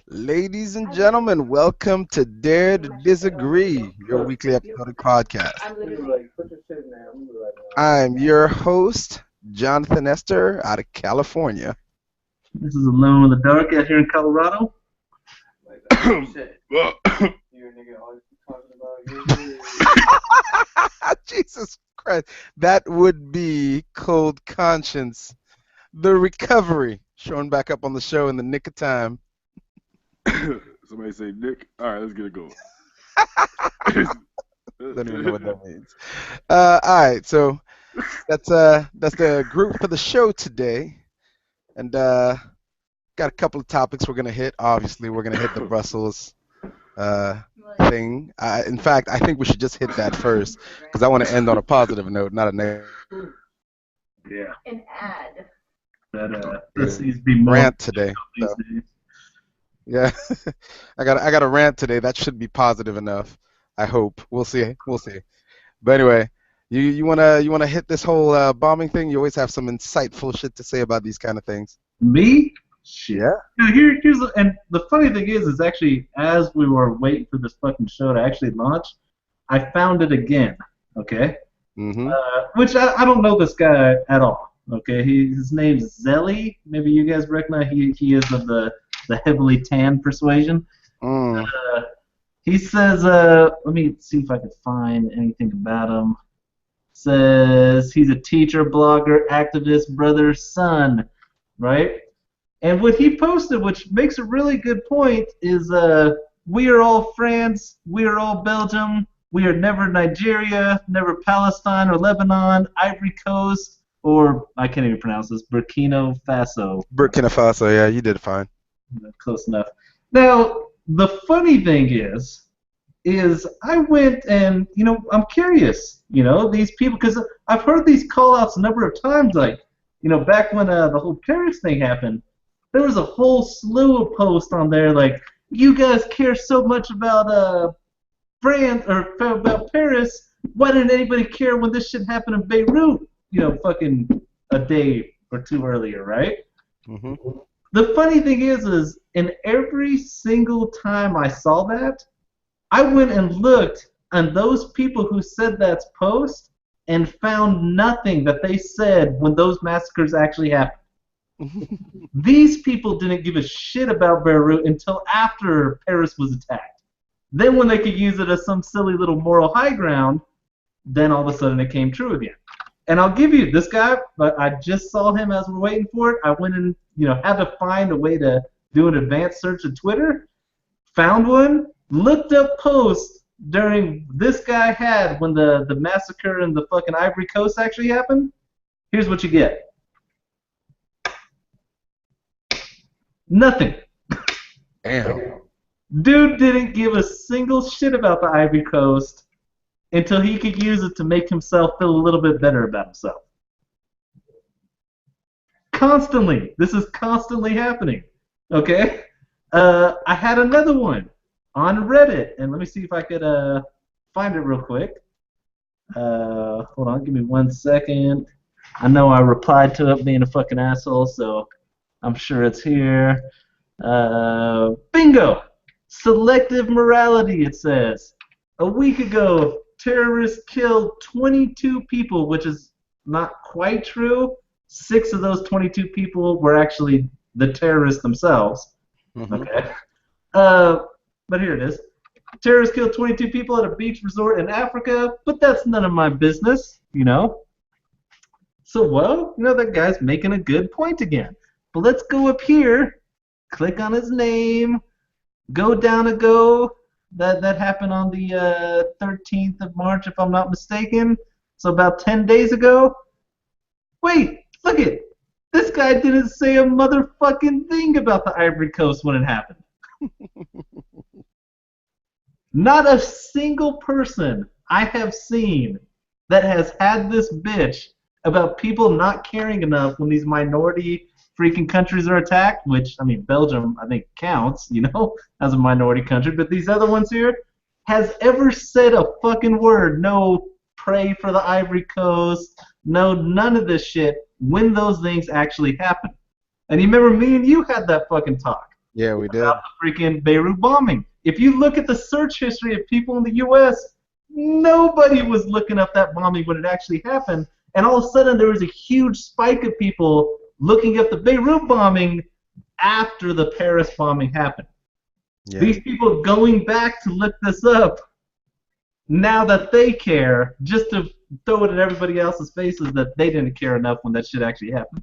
Ladies and gentlemen, welcome to Dare to Disagree, your weekly episodic podcast. I'm your host, Jonathan Esther, out of California. This is Alone in the Dark out here in Colorado. Jesus Christ, that would be Cold Conscience, the recovery, showing back up on the show in the nick of time. Somebody say Nick. All right, let's get it going. Don't even know what that means. All right, so that's the group for the show today, and got a couple of topics we're gonna hit. Obviously, we're gonna hit the Brussels thing. In fact, I think we should just hit that first because I want to end on a positive note, not a negative. Yeah. An ad. That seems to be more Rant today. these So, days. yeah, I got a rant today. That should be positive enough. I hope. We'll see. We'll see. But anyway, you wanna hit this whole bombing thing? You always have some insightful shit to say about these kind of things. Me? Shit. Yeah. Now, and the funny thing is actually as we were waiting for this fucking show to actually launch, I found it again. Okay. Mm-hmm. Which I don't know this guy at all. Okay. His name's Zelly. Maybe you guys recognize. He is of the heavily tan persuasion. Mm. He says, let me see if I can find anything about him. Says he's a teacher, blogger, activist, brother, son, right? And what he posted, which makes a really good point, is we are all France, we are all Belgium, we are never Nigeria, never Palestine or Lebanon, Ivory Coast, or I can't even pronounce this, Burkina Faso. Burkina Faso. Yeah, you did fine. Close enough. Now, the funny thing is I went and, I'm curious, these people, because I've heard these call-outs a number of times, like, back when the whole Paris thing happened, there was a whole slew of posts on there, like, you guys care so much about France, or about Paris, why didn't anybody care when this shit happened in Beirut, fucking a day or two earlier, right? Mm-hmm. The funny thing is in every single time I saw that, I went and looked on those people who said that post and found nothing that they said when those massacres actually happened. These people didn't give a shit about Beirut until after Paris was attacked. Then when they could use it as some silly little moral high ground, then all of a sudden it came true again. And I'll give you this guy, but I just saw him as we're waiting for it. I went and had to find a way to do an advanced search of Twitter, found one, looked up posts during this guy had when the massacre in the fucking Ivory Coast actually happened. Here's what you get. Nothing. Damn. Dude didn't give a single shit about the Ivory Coast until he could use it to make himself feel a little bit better about himself. Constantly. This is constantly happening. Okay? I had another one on Reddit, and let me see if I could find it real quick. Hold on, give me 1 second. I know I replied to it being a fucking asshole, so I'm sure it's here. Bingo! Selective morality, it says. A week ago, terrorists killed 22 people, which is not quite true. 6 of those 22 people were actually the terrorists themselves. Mm-hmm. Okay. But here it is. Terrorists killed 22 people at a beach resort in Africa, but that's none of my business, So, well, that guy's making a good point again. But let's go up here, click on his name, go down a go. That happened on the 13th of March, if I'm not mistaken. So about 10 days ago. Wait, look it. This guy didn't say a motherfucking thing about the Ivory Coast when it happened. Not a single person I have seen that has had this bitch about people not caring enough when these minority freaking countries are attacked, which, I mean, Belgium, I think, counts, as a minority country, but these other ones here, has ever said a fucking word. No, pray for the Ivory Coast, no, none of this shit when those things actually happen. And you remember me and you had that fucking talk. Yeah, we did. about the freaking Beirut bombing. If you look at the search history of people in the U.S., nobody was looking up that bombing when it actually happened. And all of a sudden, there was a huge spike of people looking up the Beirut bombing after the Paris bombing happened. Yeah. These people going back to look this up now that they care, just to throw it in everybody else's faces that they didn't care enough when that shit actually happened.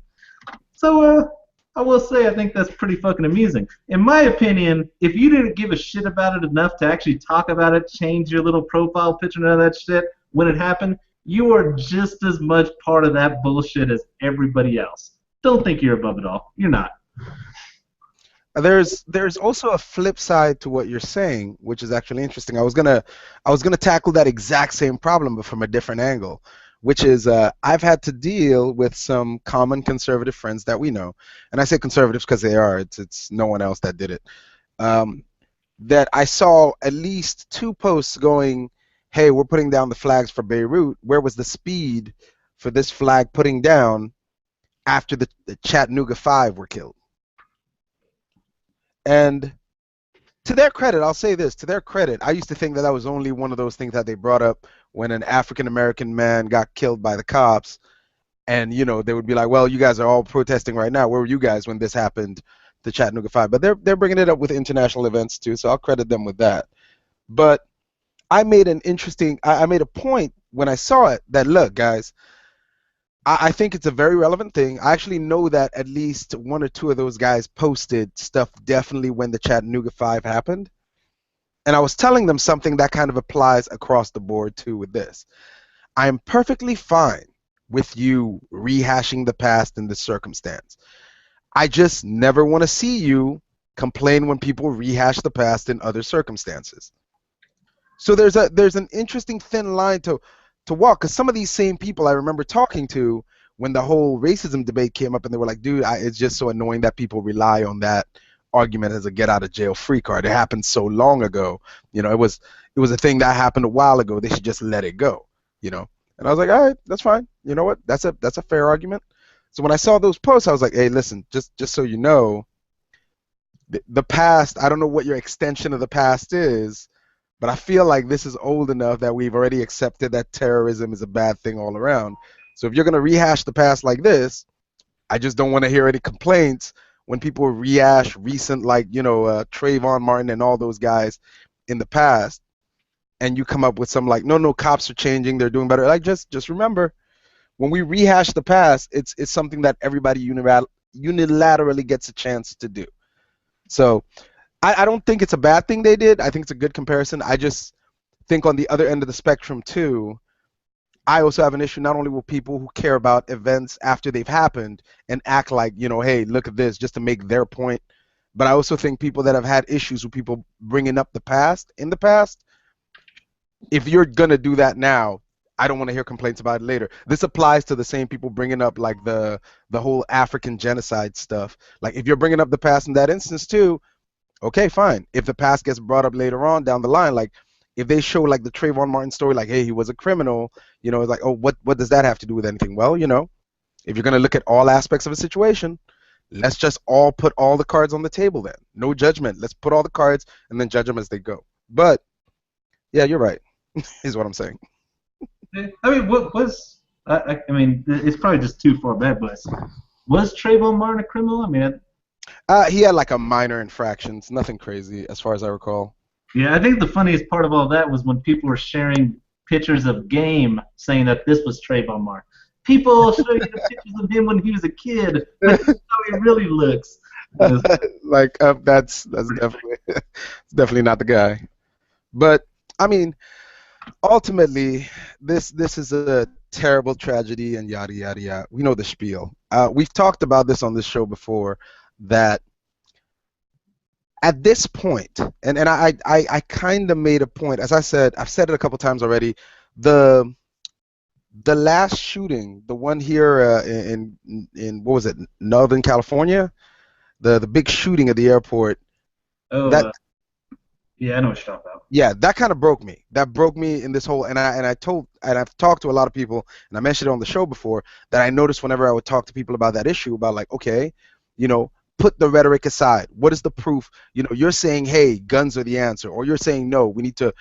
So, I will say I think that's pretty fucking amusing. In my opinion, if you didn't give a shit about it enough to actually talk about it, change your little profile picture and all that shit when it happened, you are just as much part of that bullshit as everybody else. Don't think you're above it all. You're not. There's also a flip side to what you're saying, which is actually interesting. I was gonna tackle that exact same problem, but from a different angle, which is I've had to deal with some common conservative friends that we know, and I say conservatives because they are. It's no one else that did it. Um, that I saw at least two posts going, "Hey, we're putting down the flags for Beirut. Where was the speed for this flag putting down after the Chattanooga Five were killed?" And to their credit, I'll say this, to their credit, I used to think that that was only one of those things that they brought up when an African American man got killed by the cops, and they would be like, "Well, you guys are all protesting right now. Where were you guys when this happened, the Chattanooga Five?" But they're bringing it up with international events too, so I'll credit them with that. But I made a point when I saw it that, look, guys, I think it's a very relevant thing. I actually know that at least one or two of those guys posted stuff definitely when the Chattanooga Five happened. And I was telling them something that kind of applies across the board too with this. I am perfectly fine with you rehashing the past in this circumstance. I just never want to see you complain when people rehash the past in other circumstances. So there's an interesting thin line to walk, because some of these same people I remember talking to when the whole racism debate came up, and they were like, "Dude, it's just so annoying that people rely on that argument as a get out of jail free card. It happened so long ago. It was a thing that happened a while ago. They should just let it go." And I was like, "All right, that's fine. You know what? That's a fair argument." So when I saw those posts, I was like, "Hey, listen, just so you know, the past. I don't know what your extension of the past is, but I feel like this is old enough that we've already accepted that terrorism is a bad thing all around. So if you're going to rehash the past like this, I just don't want to hear any complaints when people rehash recent, like, Trayvon Martin and all those guys in the past, and you come up with some like, no, cops are changing, they're doing better." Like, just remember, when we rehash the past, it's something that everybody unilaterally gets a chance to do. So I don't think it's a bad thing they did. I think it's a good comparison. I just think on the other end of the spectrum too, I also have an issue not only with people who care about events after they've happened and act like, "Hey, look at this," just to make their point, but I also think people that have had issues with people bringing up the past in the past, if you're going to do that now, I don't want to hear complaints about it later. This applies to the same people bringing up like the whole African genocide stuff. Like, if you're bringing up the past in that instance too, okay, fine. If the past gets brought up later on down the line, like if they show like the Trayvon Martin story, like, hey, he was a criminal, it's like, oh, what does that have to do with anything? Well, if you're going to look at all aspects of a situation, let's just all put all the cards on the table then. No judgment. Let's put all the cards and then judge them as they go. But yeah, you're right, is what I'm saying. I mean, what was? I mean, it's probably just too far back, but was Trayvon Martin a criminal? I mean, He had like a minor infractions, nothing crazy as far as I recall. yeah, I think the funniest part of all that was when people were sharing pictures of Game saying that this was Trayvon Martin. People show you the pictures of him when he was a kid, but this is how he really looks. Like, that's definitely not the guy. But I mean, ultimately, this is a terrible tragedy and yada yada yada. We know the spiel. We've talked about this on this show before, that at this point, and I kind of made a point, as I've said it a couple times already. The last shooting, the one here in what was it, Northern California, the big shooting at the airport. Oh, that yeah, I know what you're talking about. Yeah, that kind of broke me. That broke me in this whole, and I've talked to a lot of people, and I mentioned it on the show before, that I noticed whenever I would talk to people about that issue, about like, okay, put the rhetoric aside. What is the proof? You're saying, hey, guns are the answer, or you're saying, no, we need to,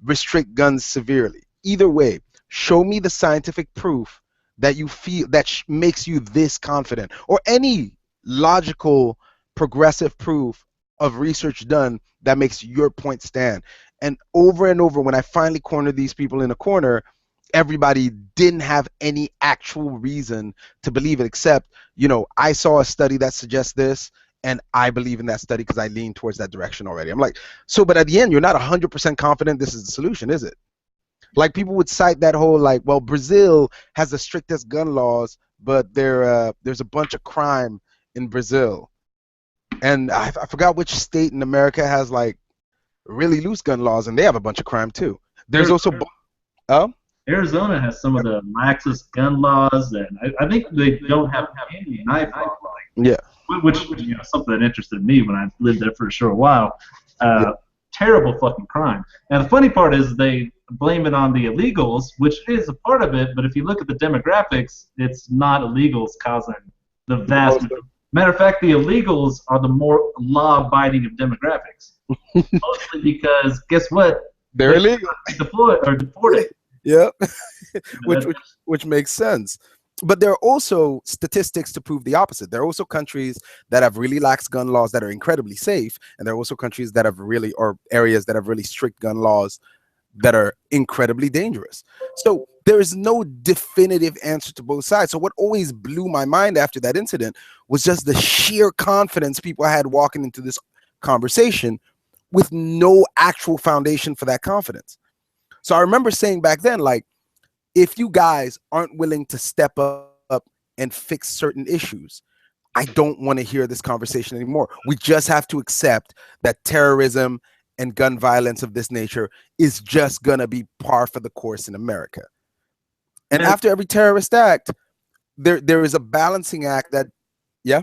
restrict guns severely. Either way, show me the scientific proof that you feel that makes you this confident, or any logical, progressive proof of research done that makes your point stand. And over, when I finally cornered these people in a corner, everybody didn't have any actual reason to believe it, except, I saw a study that suggests this, and I believe in that study because I lean towards that direction already. I'm like, so, but at the end, you're not 100% confident this is the solution, is it? Like, people would cite that whole, like, well, Brazil has the strictest gun laws, but there's a bunch of crime in Brazil. And I forgot which state in America has, like, really loose gun laws, and they have a bunch of crime, too. There's also... Oh? Arizona has some of the laxest gun laws, and I think they don't have any knife law. Yeah. Which something that interested me when I lived there for a short while. Terrible fucking crime. And the funny part is they blame it on the illegals, which is a part of it, but if you look at the demographics, it's not illegals causing the vast majority. Matter of fact, the illegals are the more law-abiding of demographics. Mostly because, guess what? They're illegal. Deported. Yeah, which makes sense. But there are also statistics to prove the opposite. There are also countries that have really lax gun laws that are incredibly safe, and there are also countries that have really, or areas that have really strict gun laws that are incredibly dangerous. So there is no definitive answer to both sides. So what always blew my mind after that incident was just the sheer confidence people had walking into this conversation with no actual foundation for that confidence. So I remember saying back then, like, if you guys aren't willing to step up and fix certain issues, I don't want to hear this conversation anymore. We just have to accept that terrorism and gun violence of this nature is just going to be par for the course in America. And after every terrorist act, there is a balancing act that, yeah?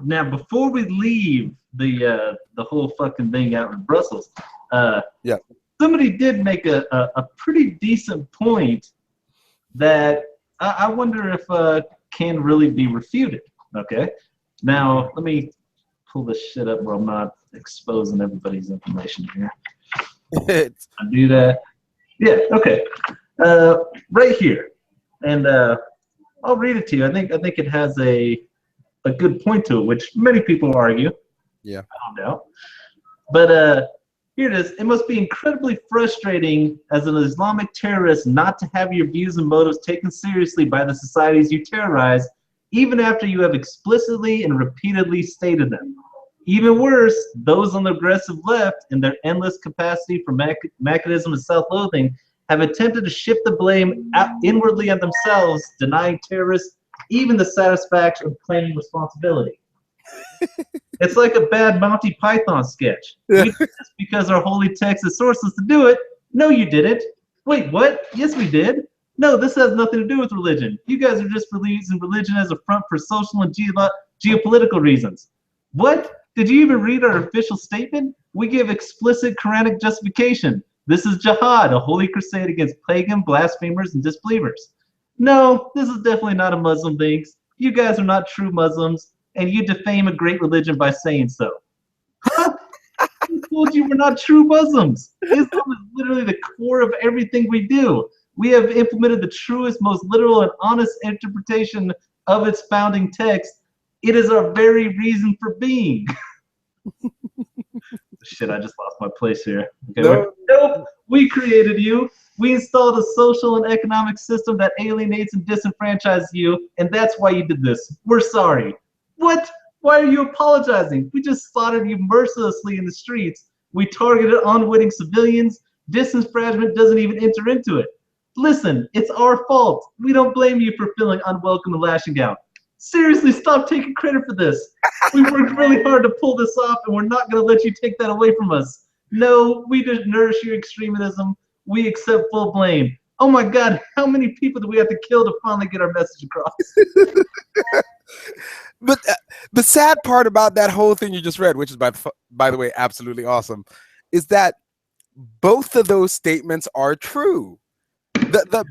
Now, before we leave the whole fucking thing out in Brussels, yeah, somebody did make a pretty decent point that I wonder if can really be refuted. Okay, now let me pull this shit up where I'm not exposing everybody's information here. I do that. Yeah. Okay. Right here, and I'll read it to you. I think it has a good point to it, which many people argue. Yeah. I don't know, but here it is. It must be incredibly frustrating as an Islamic terrorist not to have your views and motives taken seriously by the societies you terrorize, even after you have explicitly and repeatedly stated them. Even worse, those on the aggressive left, in their endless capacity for mechanism and self-loathing, have attempted to shift the blame inwardly on themselves, denying terrorists even the satisfaction of claiming responsibility. It's like a bad Monty Python sketch. We did this because our holy text is sourceless to do it. No, you didn't. Wait, what? Yes, we did. No, this has nothing to do with religion. You guys are just using religion as a front for social and geopolitical reasons. What? Did you even read our official statement? We give explicit Quranic justification. This is jihad, a holy crusade against pagan, blasphemers, and disbelievers. No, this is definitely not a Muslim thing. You guys are not true Muslims, and you defame a great religion by saying so. Huh? Who told you we're not true Muslims? Islam is literally the core of everything we do. We have implemented the truest, most literal, and honest interpretation of its founding text. It is our very reason for being. Shit, I just lost my place here. Okay, nope, we created you. We installed a social and economic system that alienates and disenfranchises you, and that's why you did this. We're sorry. What? Why are you apologizing? We just slaughtered you mercilessly in the streets. We targeted unwitting civilians. Disenfranchisement doesn't even enter into it. Listen, it's our fault. We don't blame you for feeling unwelcome and lashing out. Seriously, stop taking credit for this. We worked really hard to pull this off, and we're not going to let you take that away from us. No, we just nourish your extremism. We accept full blame. Oh my God, how many people do we have to kill to finally get our message across? But the sad part about that whole thing you just read, which is by the way absolutely awesome, is that both of those statements are true. The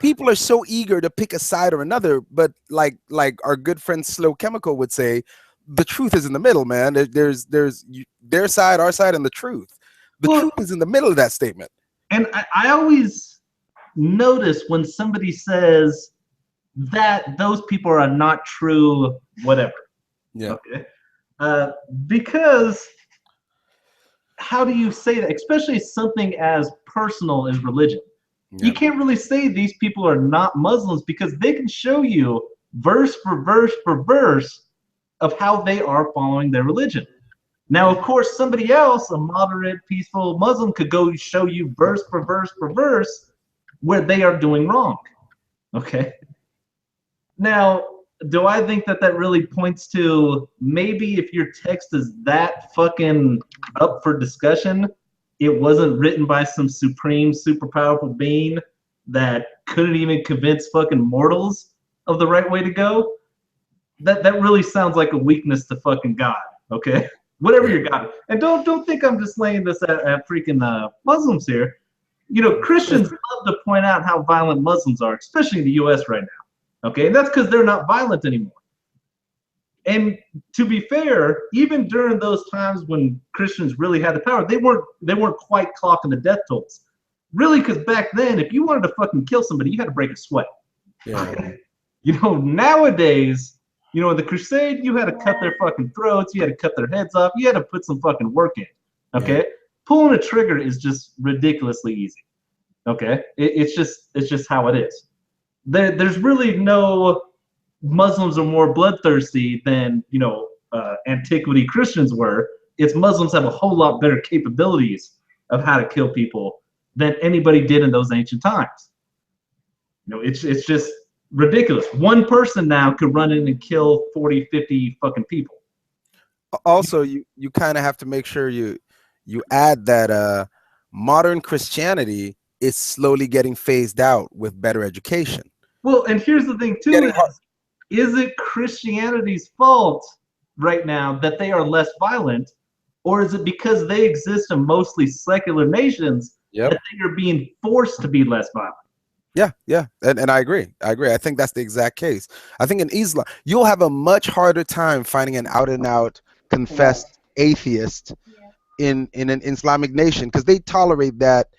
people are so eager to pick a side or another, but like our good friend Slow Chemical would say, the truth is in the middle, man. There's their side, our side, and the truth. The Well, truth is in the middle of that statement. and I always notice when somebody says that those people are not true, whatever. Yeah. Okay. Because how do you say that? Especially something as personal as religion. Yeah. You can't really say these people are not Muslims because they can show you verse for verse for verse of how they are following their religion. Now, of course, somebody else, a moderate, peaceful Muslim, could go show you verse for verse for verse where they are doing wrong. Okay. Now, do I think that that really points to maybe if your text is that fucking up for discussion, it wasn't written by some supreme, super powerful being that couldn't even convince fucking mortals of the right way to go? That really sounds like a weakness to fucking God, okay? Whatever your God is. And don't think I'm just laying this at freaking Muslims here. You know, Christians love to point out how violent Muslims are, especially in the U.S. right now, okay? And that's because they're not violent anymore. And to be fair, even during those times when Christians really had the power, they weren't quite clocking the death tolls. Really, because back then, if you wanted to fucking kill somebody, you had to break a sweat. Yeah. You know, nowadays, you know, in the crusade, you had to cut their fucking throats, you had to cut their heads off, you had to put some fucking work in. Okay? Yeah. Pulling a trigger is just ridiculously easy. Okay? It's just how it is. There's really no Muslims are more bloodthirsty than, you know, antiquity Christians were. It's Muslims have a whole lot better capabilities of how to kill people than anybody did in those ancient times. You know, it's just ridiculous. One person now could run in and kill 40, 50 fucking people. Also, you kind of have to make sure you add that modern Christianity is slowly getting phased out with better education. Well, and here's the thing too, is it Christianity's fault right now that they are less violent, or is it because they exist in mostly secular nations that they are being forced to be less violent? Yeah, and I agree. I think that's the exact case. I think in Islam, you'll have a much harder time finding an out-and-out confessed atheist in an Islamic nation because they tolerate that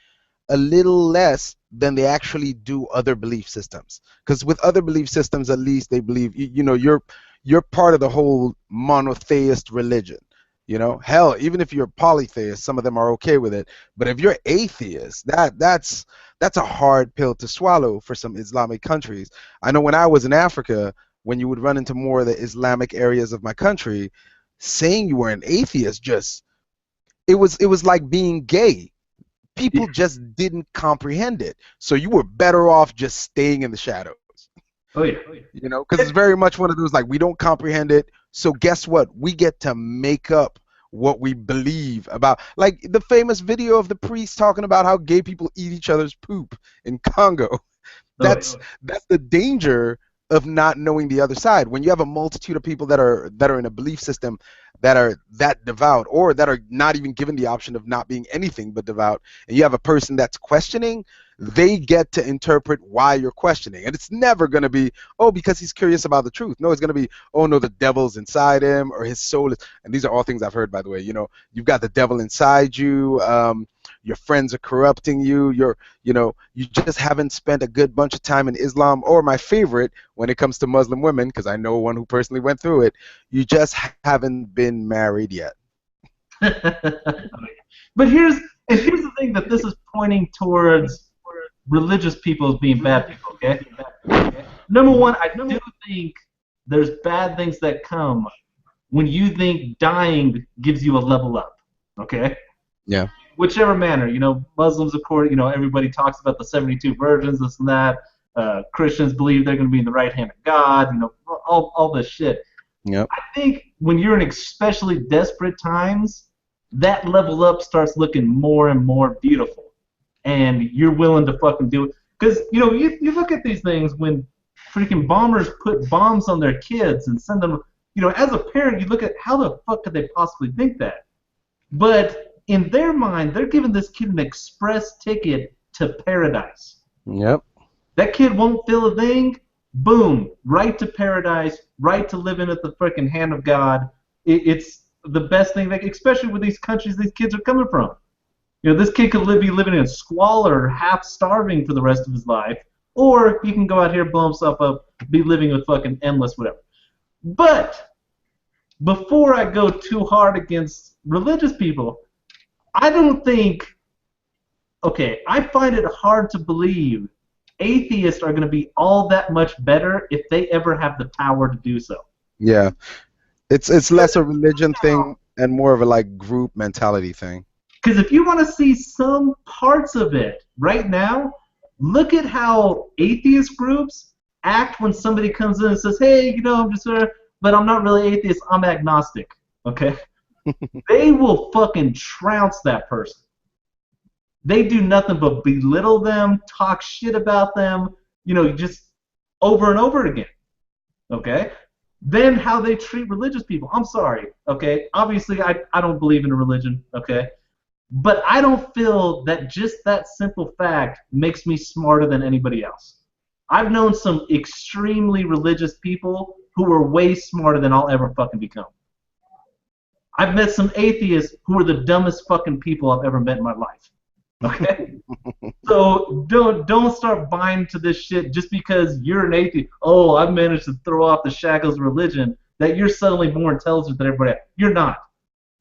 a little less than they actually do other belief systems. Because with other belief systems, at least they believe you know you're part of the whole monotheist religion. You know, hell, even if you're polytheist, some of them are okay with it. But if you're atheist, that's a hard pill to swallow for some Islamic countries. I know when I was in Africa, when you would run into more of the Islamic areas of my country, saying you were an atheist it was like being gay. People just didn't comprehend it. So you were better off just staying in the shadows. Oh yeah. You know, because it's very much one of those like we don't comprehend it. So guess what? We get to make up what we believe about. Like the famous video of the priest talking about how gay people eat each other's poop in Congo. That's the danger of not knowing the other side. When you have a multitude of people that are in a belief system that are that devout or that are not even given the option of not being anything but devout, and you have a person that's questioning, they get to interpret why you're questioning. And it's never going to be, oh, because he's curious about the truth. No, it's going to be, oh, no, the devil's inside him or his soul is. And these are all things I've heard, by the way. You know, you've got the devil inside you. Your friends are corrupting you. You just haven't spent a good bunch of time in Islam. Or my favorite when it comes to Muslim women, because I know one who personally went through it, you just haven't been married yet. But here's the thing that this is pointing towards religious people as being bad people, okay? Number one, I do think there's bad things that come when you think dying gives you a level up, okay? Yeah. Whichever manner, you know, Muslims, of course, you know, everybody talks about the 72 virgins, this and that. Christians believe they're going to be in the right hand of God, you know, all this shit. Yep. I think when you're in especially desperate times, that level up starts looking more and more beautiful. And you're willing to fucking do it. Because, you know, you look at these things when freaking bombers put bombs on their kids and send them, you know, as a parent, you look at how the fuck could they possibly think that? But in their mind, they're giving this kid an express ticket to paradise. Yep. That kid won't feel a thing. Boom, right to paradise, right to living at the freaking hand of God. It's the best thing, especially with these countries these kids are coming from. This kid could be living in squalor, half starving for the rest of his life, or he can go out here, blow himself up, be living with fucking endless whatever. But before I go too hard against religious people, I don't think. Okay, I find it hard to believe atheists are going to be all that much better if they ever have the power to do so. Yeah, it's less a religion thing and more of a like group mentality thing. Because if you want to see some parts of it right now, look at how atheist groups act when somebody comes in and says, "Hey, I'm just but I'm not really atheist. I'm agnostic." Okay, they will fucking trounce that person. They do nothing but belittle them, talk shit about them, just over and over again. Okay? Then how they treat religious people. I'm sorry, okay? Obviously, I don't believe in a religion, okay? But I don't feel that just that simple fact makes me smarter than anybody else. I've known some extremely religious people who are way smarter than I'll ever fucking become. I've met some atheists who are the dumbest fucking people I've ever met in my life. Okay? So don't start buying to this shit just because you're an atheist. Oh, I've managed to throw off the shackles of religion, that you're suddenly more intelligent than everybody else. You're not.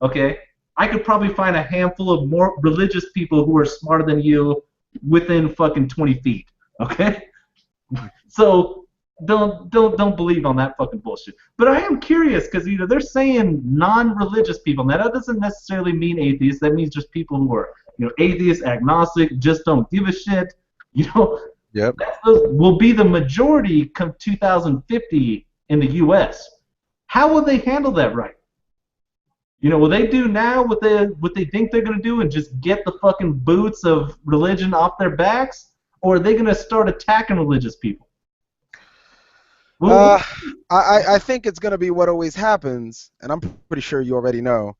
Okay? I could probably find a handful of more religious people who are smarter than you within fucking 20 feet. Okay? So don't believe on that fucking bullshit. But I am curious because they're saying non-religious people. Now that doesn't necessarily mean atheists. That means just people who are atheist, agnostic, just don't give a shit. Yep. Will be the majority come 2050 in the U.S. How will they handle that right? Will they do now what they think they're going to do and just get the fucking boots of religion off their backs? Or are they going to start attacking religious people? I think it's going to be what always happens, and I'm pretty sure you already know.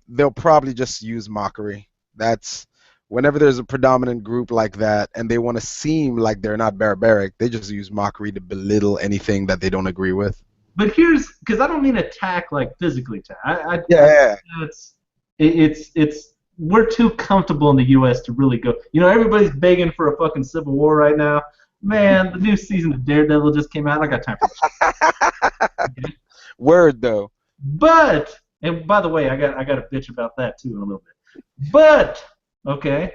They'll probably just use mockery. That's whenever there's a predominant group like that and they want to seem like they're not barbaric, they just use mockery to belittle anything that they don't agree with. But because I don't mean attack like physically attack. Yeah. It's we're too comfortable in the U.S. to really go. Everybody's begging for a fucking civil war right now. Man, the new season of Daredevil just came out. I got time for that. Word though. But, and by the way, I got a bitch about that too in a little bit. But, okay,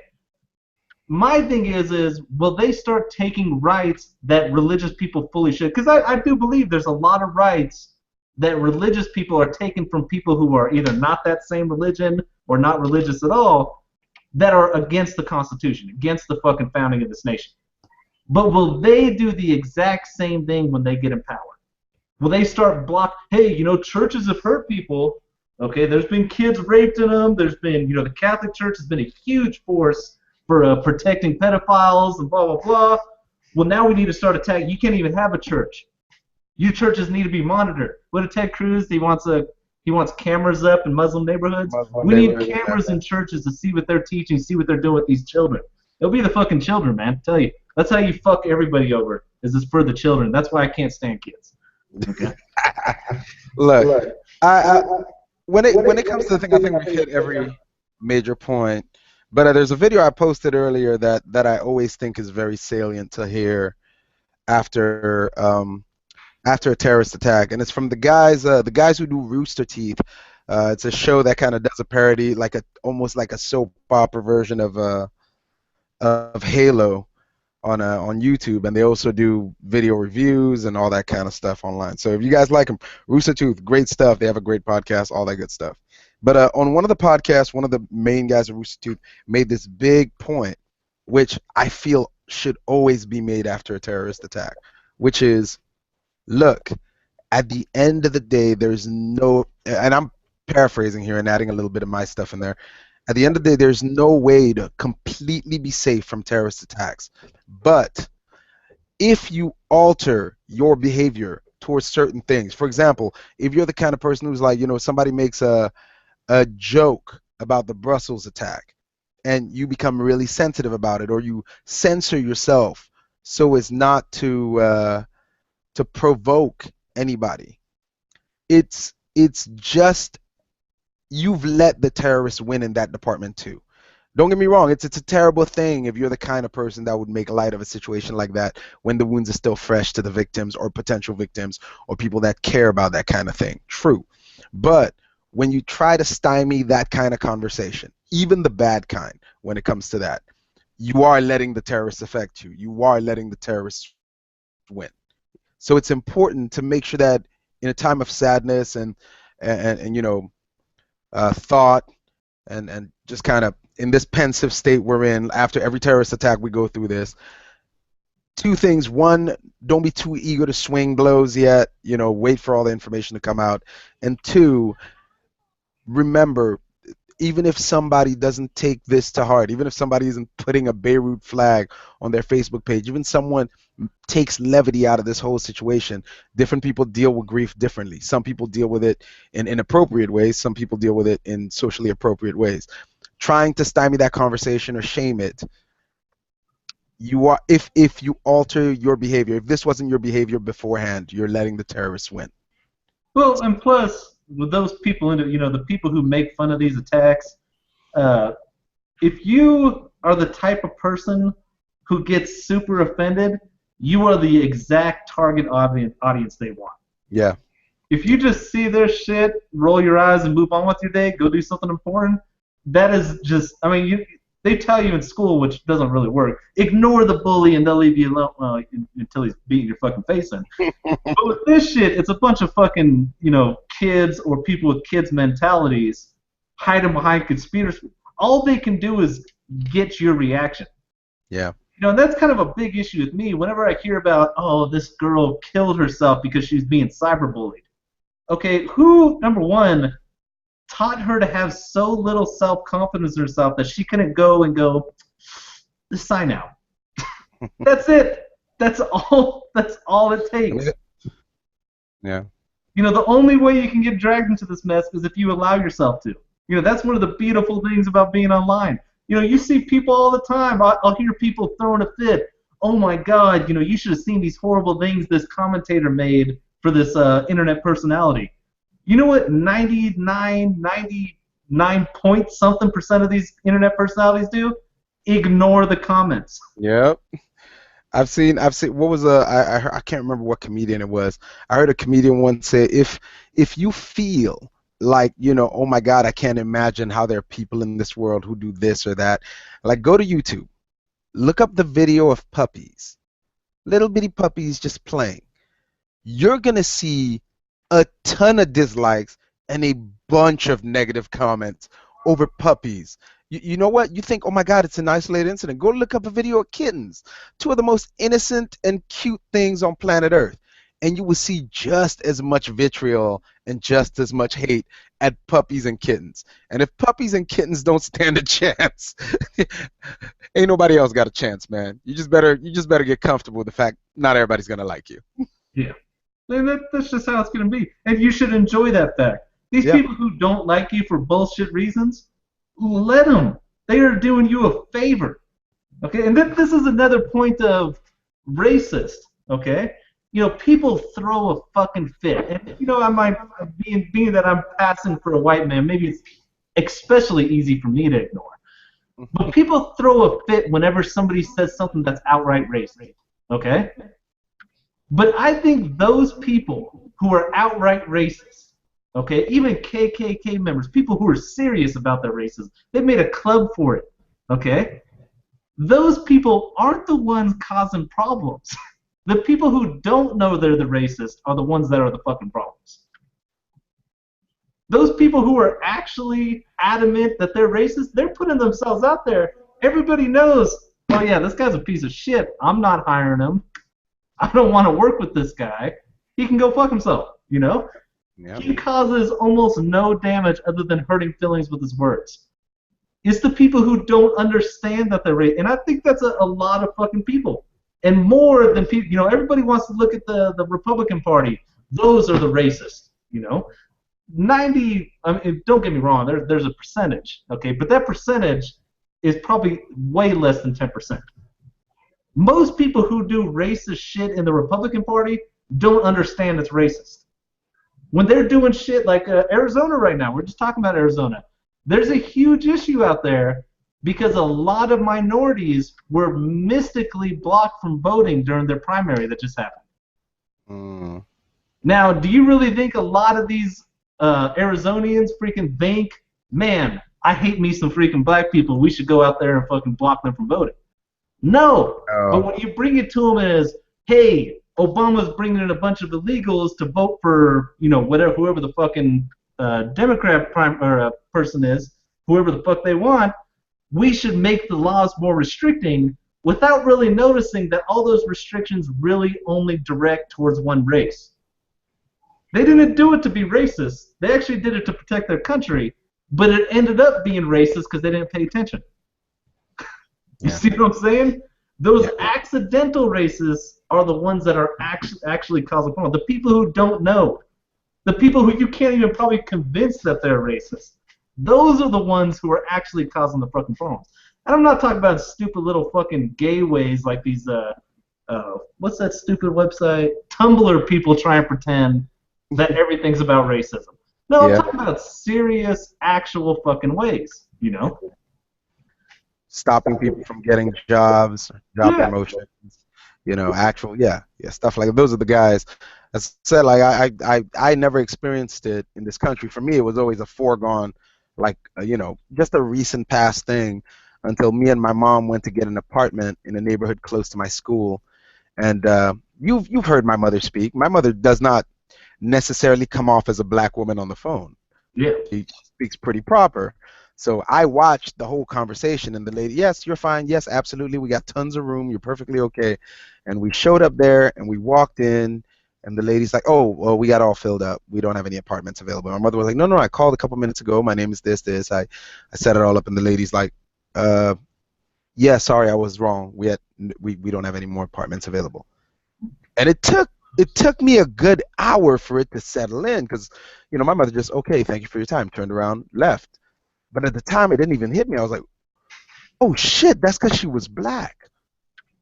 my thing is will they start taking rights that religious people fully should? Because I do believe there's a lot of rights that religious people are taking from people who are either not that same religion or not religious at all, that are against the Constitution, against the fucking founding of this nation. But will they do the exact same thing when they get in power? Will they start hey, churches have hurt people. Okay, there's been kids raped in them. There's been, the Catholic Church has been a huge force for protecting pedophiles and blah, blah, blah. Well, now we need to start attacking. You can't even have a church. Your churches need to be monitored. What did Ted Cruz? He wants cameras up in Muslim neighborhoods. We need cameras in churches to see what they're teaching, see what they're doing with these children. It'll be the fucking children, man. I tell you. That's how you fuck everybody over, is this for the children. That's why I can't stand kids. Okay? Look, when it comes to the thing, I think we've hit every major point. But there's a video I posted earlier that I always think is very salient to hear after a terrorist attack, and it's from the guys who do Rooster Teeth. It's a show that kind of does a parody, almost like a soap opera version of Halo on YouTube, and they also do video reviews and all that kind of stuff online. So if you guys like them, Rooster Tooth, great stuff. They have a great podcast, all that good stuff. But on one of the podcasts, one of the main guys at Rooster Tooth made this big point, which I feel should always be made after a terrorist attack, which is, look, at the end of the day, there's no, and I'm paraphrasing here and adding a little bit of my stuff in there, at the end of the day, there's no way to completely be safe from terrorist attacks. But if you alter your behavior towards certain things, for example, if you're the kind of person who's like, somebody makes a joke about the Brussels attack, and you become really sensitive about it, or you censor yourself so as not to provoke anybody. It's just you've let the terrorists win in that department too. Don't get me wrong, it's a terrible thing if you're the kind of person that would make light of a situation like that when the wounds are still fresh to the victims or potential victims or people that care about that kind of thing. True. But when you try to stymie that kind of conversation, even the bad kind, when it comes to that, you are letting the terrorists affect you. You are letting the terrorists win. So it's important to make sure that in a time of sadness and thought and just kind of in this pensive state we're in after every terrorist attack we go through this. Two things. One, don't be too eager to swing blows yet. Wait for all the information to come out. And two, remember, even if somebody doesn't take this to heart, even if somebody isn't putting a Beirut flag on their Facebook page, even someone takes levity out of this whole situation, different people deal with grief differently. Some people deal with it in inappropriate ways. Some people deal with it in socially appropriate ways. Trying to stymie that conversation or shame it, you are if you alter your behavior, if this wasn't your behavior beforehand, you're letting the terrorists win. Well, and plus, with those people, the people who make fun of these attacks, if you are the type of person who gets super offended, you are the exact target audience they want. Yeah. If you just see their shit, roll your eyes, and move on with your day, go do something important, that is just, they tell you in school, which doesn't really work, ignore the bully and they'll leave you alone until he's beating your fucking face in. But with this shit, it's a bunch of fucking, kids or people with kids' mentalities hiding behind conspiracy. All they can do is get your reaction. Yeah. And that's kind of a big issue with me. Whenever I hear about, oh, this girl killed herself because she's being cyberbullied. Okay, who, number one, taught her to have so little self-confidence in herself that she couldn't go and go, sign out. That's it. That's all it takes. Yeah. The only way you can get dragged into this mess is if you allow yourself to. That's one of the beautiful things about being online. You see people all the time. I'll hear people throwing a fit. Oh my God, you should have seen these horrible things this commentator made for this internet personality. You know what 99 point something % of these internet personalities do? Ignore the comments. Yep. I've seen what was I can't remember what comedian it was. I heard a comedian once say if you feel like, oh my God, I can't imagine how there are people in this world who do this or that, like go to YouTube. Look up the video of puppies. Little bitty puppies just playing. You're going to see a ton of dislikes and a bunch of negative comments over puppies. You know what? You think, oh my God, it's an isolated incident. Go look up a video of kittens. Two of the most innocent and cute things on planet Earth. And you will see just as much vitriol and just as much hate at puppies and kittens. And if puppies and kittens don't stand a chance, ain't nobody else got a chance, man. You just better get comfortable with the fact not everybody's gonna like you. Yeah. That's just how it's going to be. And you should enjoy that fact. These people who don't like you for bullshit reasons, let them. They are doing you a favor. Okay? And this is another point of racist. Okay? People throw a fucking fit. And, I might, being that I'm passing for a white man, maybe it's especially easy for me to ignore. But people throw a fit whenever somebody says something that's outright racist. Okay? But I think those people who are outright racist, okay, even KKK members, people who are serious about their racism, they made a club for it, okay? Those people aren't the ones causing problems. The people who don't know they're the racist are the ones that are the fucking problems. Those people who are actually adamant that they're racist, they're putting themselves out there. Everybody knows, oh yeah, this guy's a piece of shit. I'm not hiring him. I don't want to work with this guy. He can go fuck himself, Yep. He causes almost no damage other than hurting feelings with his words. It's the people who don't understand that they're racist. And I think that's a lot of fucking people. And more than people, everybody wants to look at the Republican Party. Those are the racists, 90, don't get me wrong, there's a percentage, okay? But that percentage is probably way less than 10%. Most people who do racist shit in the Republican Party don't understand it's racist. When they're doing shit like Arizona right now, we're just talking about Arizona. There's a huge issue out there because a lot of minorities were mystically blocked from voting during their primary that just happened. Mm. Now, do you really think a lot of these Arizonians freaking think, man, I hate me some freaking black people, we should go out there and fucking block them from voting? No. But when you bring it to them as, hey, Obama's bringing in a bunch of illegals to vote for, whoever the fucking Democrat person is, whoever the fuck they want, we should make the laws more restricting without really noticing that all those restrictions really only direct towards one race. They didn't do it to be racist. They actually did it to protect their country, but it ended up being racist because they didn't pay attention. You see what I'm saying? Those accidental racists are the ones that are actually causing problems. The people who don't know, the people who you can't even probably convince that they're racist, those are the ones who are actually causing the fucking problems. And I'm not talking about stupid little fucking gay ways like these, what's that stupid website? Tumblr people try and pretend that everything's about racism. No, I'm talking about serious, actual fucking ways, Stopping people from getting jobs, job promotions, actual, stuff like that. Those are the guys. As I said, like I never experienced it in this country. For me, it was always a foregone, like just a recent past thing, until me and my mom went to get an apartment in a neighborhood close to my school. And you've heard my mother speak. My mother does not necessarily come off as a black woman on the phone. Yeah. She speaks pretty proper. So I watched the whole conversation, and the lady, yes, you're fine. Yes, absolutely. We got tons of room. You're perfectly okay. And we showed up there, and we walked in, and the lady's like, oh, well, we got all filled up. We don't have any apartments available. My mother was like, no, I called a couple minutes ago. My name is this. I set it all up, and the lady's like, yeah, sorry, I was wrong. We don't have any more apartments available. And it took me a good hour for it to settle in because, my mother just, okay, thank you for your time, turned around, left. But at the time, it didn't even hit me. I was like, oh, shit, that's because she was black,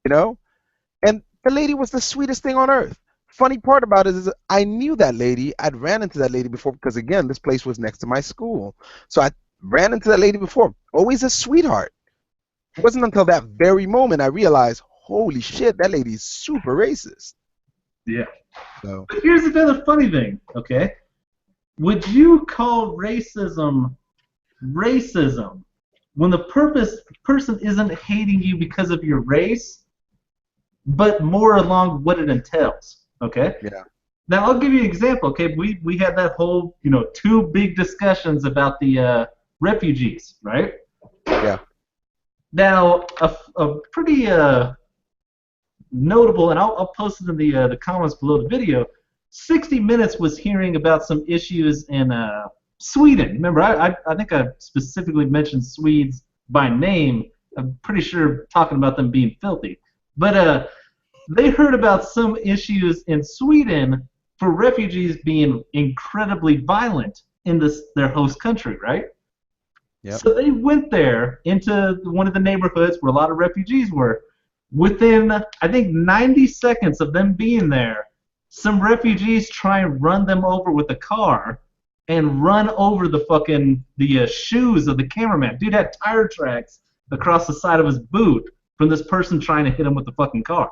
And the lady was the sweetest thing on earth. Funny part about it is I knew that lady. I'd ran into that lady before because, again, this place was next to my school. So I ran into that lady before. Always a sweetheart. It wasn't until that very moment I realized, holy shit, that lady's super racist. Yeah. So. But here's another funny thing, okay? Would you call racism when the person isn't hating you because of your race, but more along what it entails, okay? Yeah. Now, I'll give you an example, okay? We had that whole, 2 big discussions about the refugees, right? Yeah. Now, a pretty notable, and I'll post it in the comments below the video, 60 Minutes was hearing about some issues in Sweden. Remember, I think I specifically mentioned Swedes by name. I'm pretty sure talking about them being filthy. But they heard about some issues in Sweden for refugees being incredibly violent in their host country, right? Yep. So they went there into one of the neighborhoods where a lot of refugees were. Within, I think, 90 seconds of them being there, some refugees try and run them over with a car and run over the shoes of the cameraman. Dude had tire tracks across the side of his boot from this person trying to hit him with the fucking car.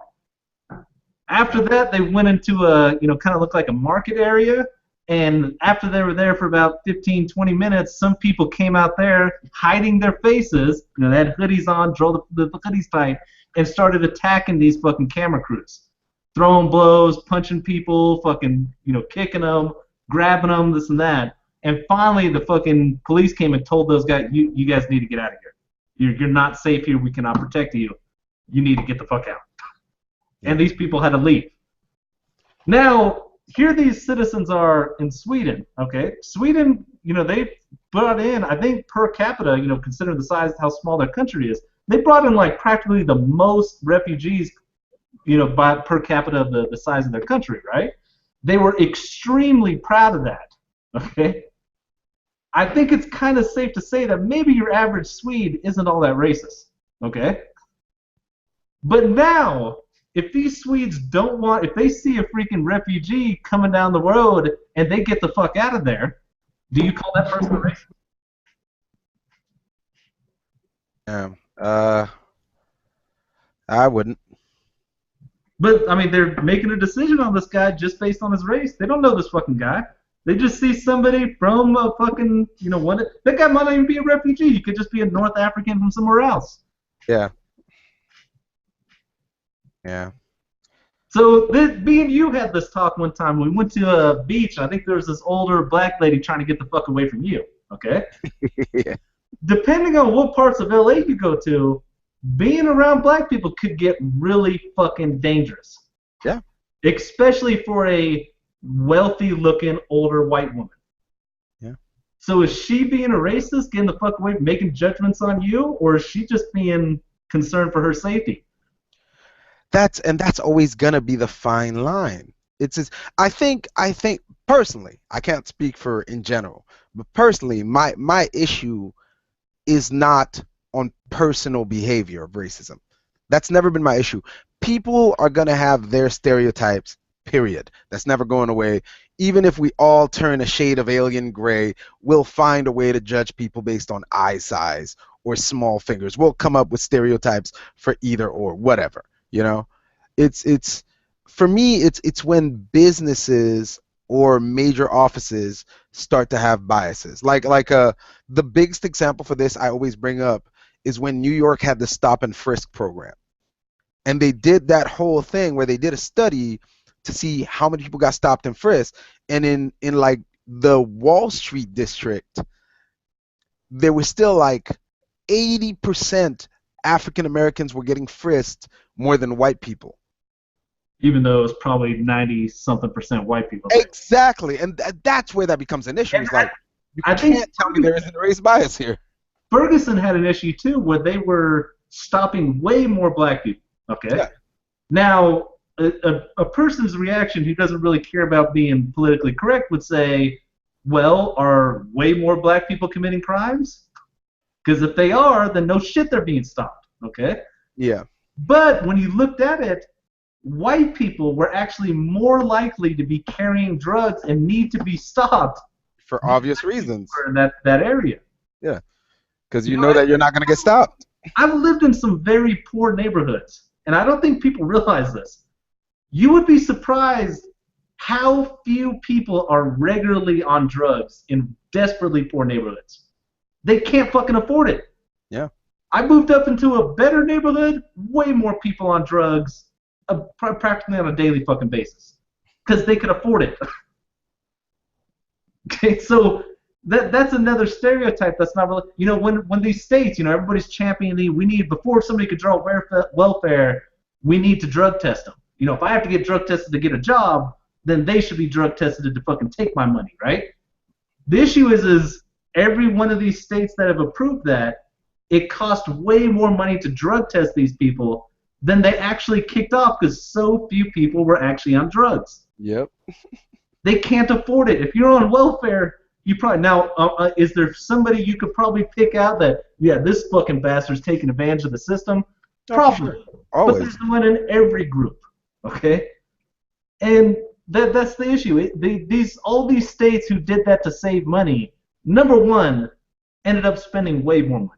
After that, they went into a, kind of looked like a market area, and after they were there for about 15, 20 minutes, some people came out there hiding their faces, they had hoodies on, drove the hoodies tight, and started attacking these fucking camera crews. Throwing blows, punching people, fucking, kicking them, grabbing them, this and that. And finally, the fucking police came and told those guys, you guys need to get out of here. You're not safe here. We cannot protect you. You need to get the fuck out. And these people had to leave. Now, here these citizens are in Sweden, okay? Sweden, they brought in, I think per capita, considering the size, how small their country is, they brought in like practically the most refugees, by per capita of the size of their country, right? They were extremely proud of that, okay? I think it's kind of safe to say that maybe your average Swede isn't all that racist, okay? But now, if these Swedes if they see a freaking refugee coming down the road and they get the fuck out of there, do you call that person a racist? I wouldn't. But, I mean, they're making a decision on this guy just based on his race. They don't know this fucking guy. They just see somebody from a fucking, that guy might not even be a refugee. He could just be a North African from somewhere else. Yeah. Yeah. So, me and you had this talk one time. We went to a beach. I think there was this older black lady trying to get the fuck away from you. Okay? Yeah. Depending on what parts of LA you go to, being around black people could get really fucking dangerous. Yeah. Especially for a wealthy-looking older white woman. Yeah. So is she being a racist, getting the fuck away, making judgments on you, or is she just being concerned for her safety? That's always gonna be the fine line. I think personally, I can't speak for in general, but personally, my issue is not on personal behavior of racism. That's never been my issue. People are gonna have their stereotypes, period. That's never going away. Even if we all turn a shade of alien gray, we'll find a way to judge people based on eye size or small fingers. We'll come up with stereotypes for either or, whatever. It's for me, it's when businesses or major offices start to have biases. Like the biggest example for this I always bring up is when New York had the stop and frisk program. And they did that whole thing where they did a study to see how many people got stopped and frisked. And in like the Wall Street district, there was still like 80% African Americans were getting frisked more than white people. Even though it's probably 90-something% white people. Exactly, and that's where that becomes an issue. It's like, you can't tell me there isn't a race bias here. Ferguson had an issue too where they were stopping way more black people. Okay? Yeah. Now, a person's reaction who doesn't really care about being politically correct would say, well, are way more black people committing crimes? Because if they are, then no shit they're being stopped. Okay? Yeah. But when you looked at it, white people were actually more likely to be carrying drugs and need to be stopped for obvious reasons in that area. Yeah, because you know that you're not going to get stopped. I've lived in some very poor neighborhoods, and I don't think people realize this. You would be surprised how few people are regularly on drugs in desperately poor neighborhoods. They can't fucking afford it. Yeah. I moved up into a better neighborhood, way more people on drugs, practically on a daily fucking basis, because they can afford it. Okay, so that's another stereotype that's not really, when these states, everybody's championing before somebody could draw welfare, we need to drug test them. If I have to get drug tested to get a job, then they should be drug tested to fucking take my money, right? The issue is every one of these states that have approved that, it cost way more money to drug test these people than they actually kicked off because so few people were actually on drugs. Yep. They can't afford it. If you're on welfare, you probably now is there somebody you could probably pick out that this fucking bastard's taking advantage of the system? Probably. Always. But there's one in every group. Okay, and that's the issue. All these states who did that to save money, number one, ended up spending way more money.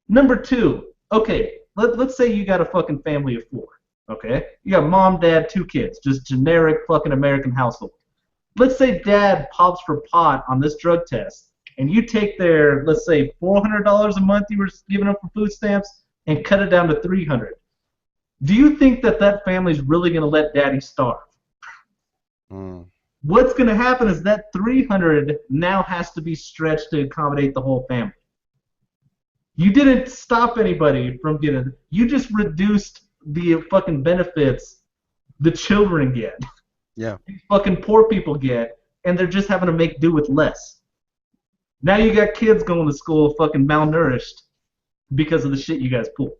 Number two, okay. Let's say you got a fucking family of 4, okay? You got mom, dad, 2 kids, just generic fucking American household. Let's say dad pops for pot on this drug test, and you take their, let's say, $400 a month you were giving up for food stamps and cut it down to $300. Do you think that family's really going to let daddy starve? What's going to happen is that $300 now has to be stretched to accommodate the whole family. You didn't stop anybody from getting. You just reduced the fucking benefits the children get. Yeah. Fucking poor people get, and they're just having to make do with less. Now you got kids going to school fucking malnourished because of the shit you guys pulled.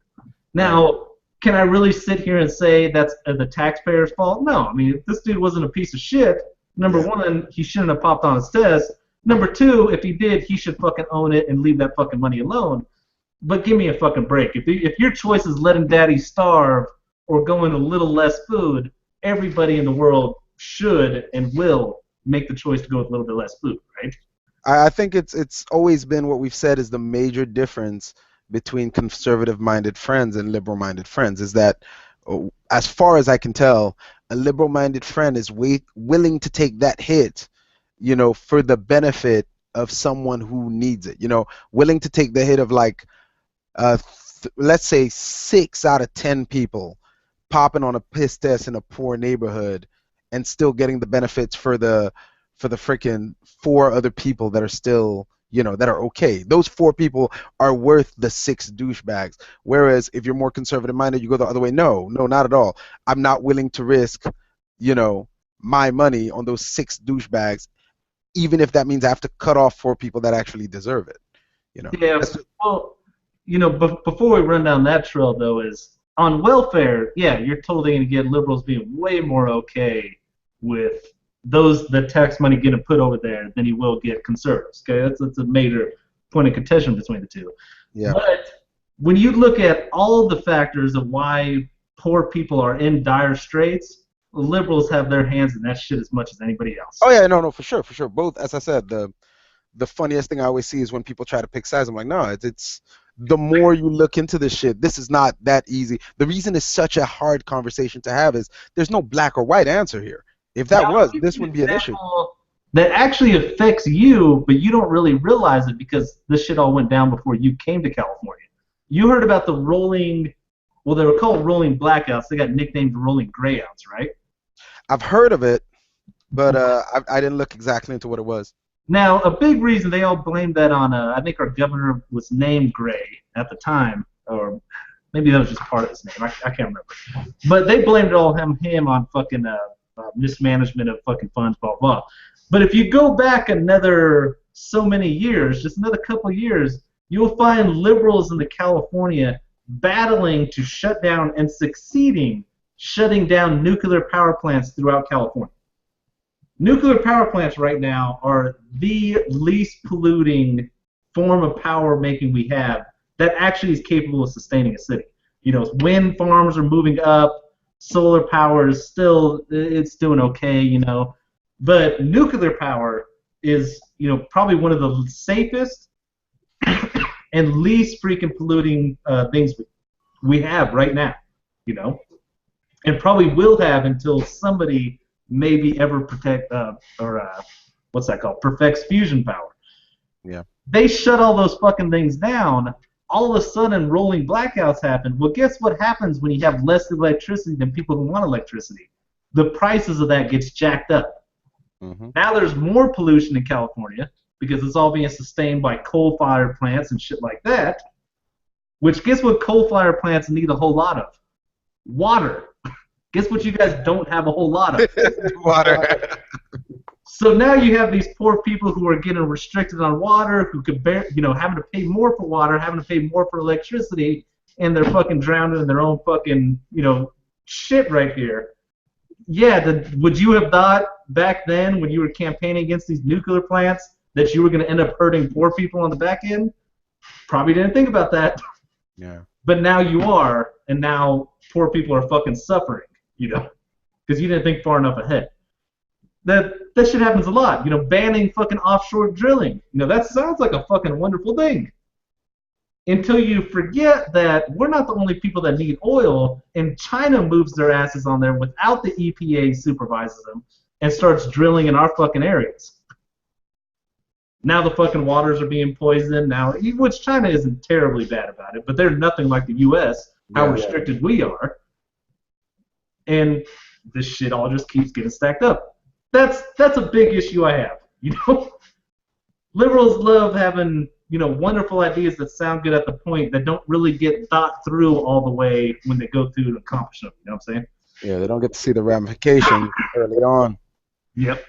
Now, can I really sit here and say that's the taxpayer's fault? No. I mean, if this dude wasn't a piece of shit, number one, he shouldn't have popped on his test. Number two, if he did, he should fucking own it and leave that fucking money alone. But give me a fucking break. If your choice is letting daddy starve or going a little less food, everybody in the world should and will make the choice to go with a little bit less food, right? I think it's always been what we've said is the major difference between conservative-minded friends and liberal-minded friends is that, as far as I can tell, a liberal-minded friend is willing to take that hit, for the benefit of someone who needs it. Willing to take the hit of like, let's say 6 out of 10 people popping on a piss test in a poor neighborhood and still getting the benefits for the freaking 4 other people that are still, that are okay. Those 4 people are worth the 6 douchebags. Whereas if you're more conservative minded, you go the other way. No, not at all. I'm not willing to risk, my money on those 6 douchebags, even if that means I have to cut off 4 people that actually deserve it. Yeah. Well, before we run down that trail though, is on welfare. Yeah, you're totally gonna get liberals being way more okay with the tax money getting put over there than you will get conservatives. Okay, that's a major point of contention between the two. Yeah. But when you look at all the factors of why poor people are in dire straits, liberals have their hands in that shit as much as anybody else. Oh yeah, no, for sure. Both, as I said, the funniest thing I always see is when people try to pick sides. I'm like, no, it's the more you look into this shit, this is not that easy. The reason it's such a hard conversation to have is there's no black or white answer here. If that was, this wouldn't be an issue. That actually affects you, but you don't really realize it because this shit all went down before you came to California. You heard about the rolling, well, they were called rolling blackouts. They got nicknamed rolling grayouts, right? I've heard of it, but I didn't look exactly into what it was. Now, a big reason they all blamed that on, I think our governor was named Gray at the time, or maybe that was just part of his name. I can't remember. But they blamed it all him on fucking mismanagement of fucking funds, blah, blah. But if you go back another so many years, just another couple of years, you'll find liberals in the California battling to shut down and succeeding shutting down nuclear power plants throughout California. Nuclear power plants right now are the least polluting form of power making we have that actually is capable of sustaining a city. Wind farms are moving up, solar power is still, it's doing okay, but nuclear power is, probably one of the safest and least freaking polluting things we have right now, and probably will have until somebody maybe ever perfects fusion power. Yeah. They shut all those fucking things down. All of a sudden, rolling blackouts happen. Well, guess what happens when you have less electricity than people who want electricity? The prices of that gets jacked up. Mm-hmm. Now there's more pollution in California because it's all being sustained by coal-fired plants and shit like that. Which, guess what coal-fired plants need a whole lot of? Water. Guess what you guys don't have a whole lot of? Water. So now you have these poor people who are getting restricted on water, who could bear, having to pay more for water, having to pay more for electricity, and they're fucking drowning in their own fucking, shit right here. Yeah, would you have thought back then when you were campaigning against these nuclear plants that you were going to end up hurting poor people on the back end? Probably didn't think about that. Yeah. But now you are, and now poor people are fucking suffering, because you didn't think far enough ahead. That shit happens a lot, banning fucking offshore drilling. That sounds like a fucking wonderful thing. Until you forget that we're not the only people that need oil, and China moves their asses on there without the EPA supervises them and starts drilling in our fucking areas. Now the fucking waters are being poisoned. Now, which China isn't terribly bad about it, but they're nothing like the U.S. How restricted we are, and this shit all just keeps getting stacked up. That's a big issue I have. Liberals love having wonderful ideas that sound good at the point that don't really get thought through all the way when they go through to accomplish them. You know what I'm saying? Yeah, they don't get to see the ramifications early on. Yep.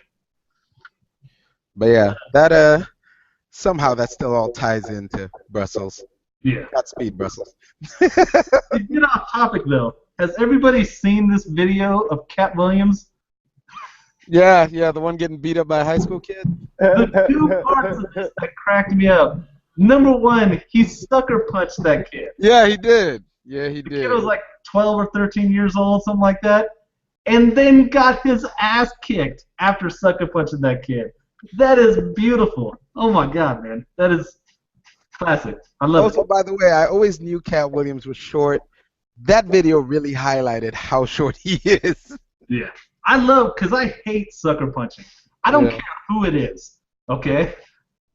But yeah, that somehow that still all ties into Brussels. Yeah. Godspeed, Brussels. To get off topic though, has everybody seen this video of Cat Williams? Yeah, the one getting beat up by a high school kid. The two parts of this that cracked me up. Number one, he sucker punched that kid. Yeah, he did. Yeah, he The did. kid was like 12 or 13 years old, something like that, and then got his ass kicked after sucker punching that kid. That is beautiful. Oh my god, man. That is classic. I love Also, it. by the way, I always knew Cat Williams was short. That video really highlighted how short he is. Yeah. I love, because I hate sucker punching. I don't Yeah. care who it is, okay?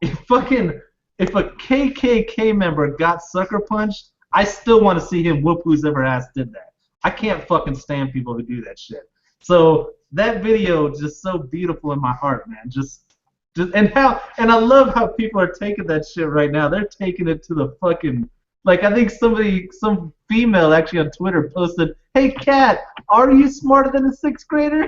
If a KKK member got sucker punched, I still want to see him whoop whose ever ass did that. I can't fucking stand people who do that shit. So that video is just so beautiful in my heart, man. Just and I love how people are taking that shit right now. They're taking it to the fucking, like, I think some female actually on Twitter posted, "Hey Kat, are you smarter than a sixth grader?"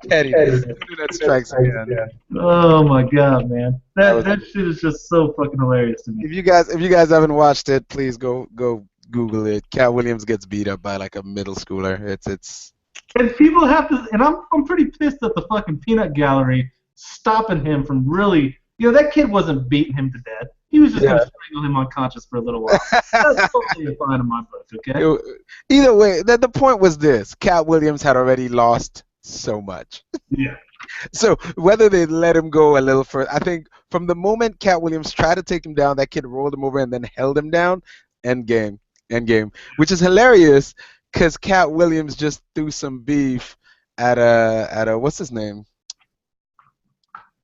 Pettiness. That strikes again. Oh my god, man. That That shit is just so fucking hilarious to me. If you guys haven't watched it, please go Google it. Cat Williams gets beat up by like a middle schooler. It's And people have to, and I'm pretty pissed at the fucking peanut gallery stopping him from really, that kid wasn't beating him to death. He was just gonna strangle him unconscious for a little while. That's totally fine in my book, okay? either way. The point was this: Cat Williams had already lost so much. Yeah. So whether they let him go a little further, I think from the moment Cat Williams tried to take him down, that kid rolled him over and then held him down. End game, which is hilarious because Cat Williams just threw some beef at a what's his name?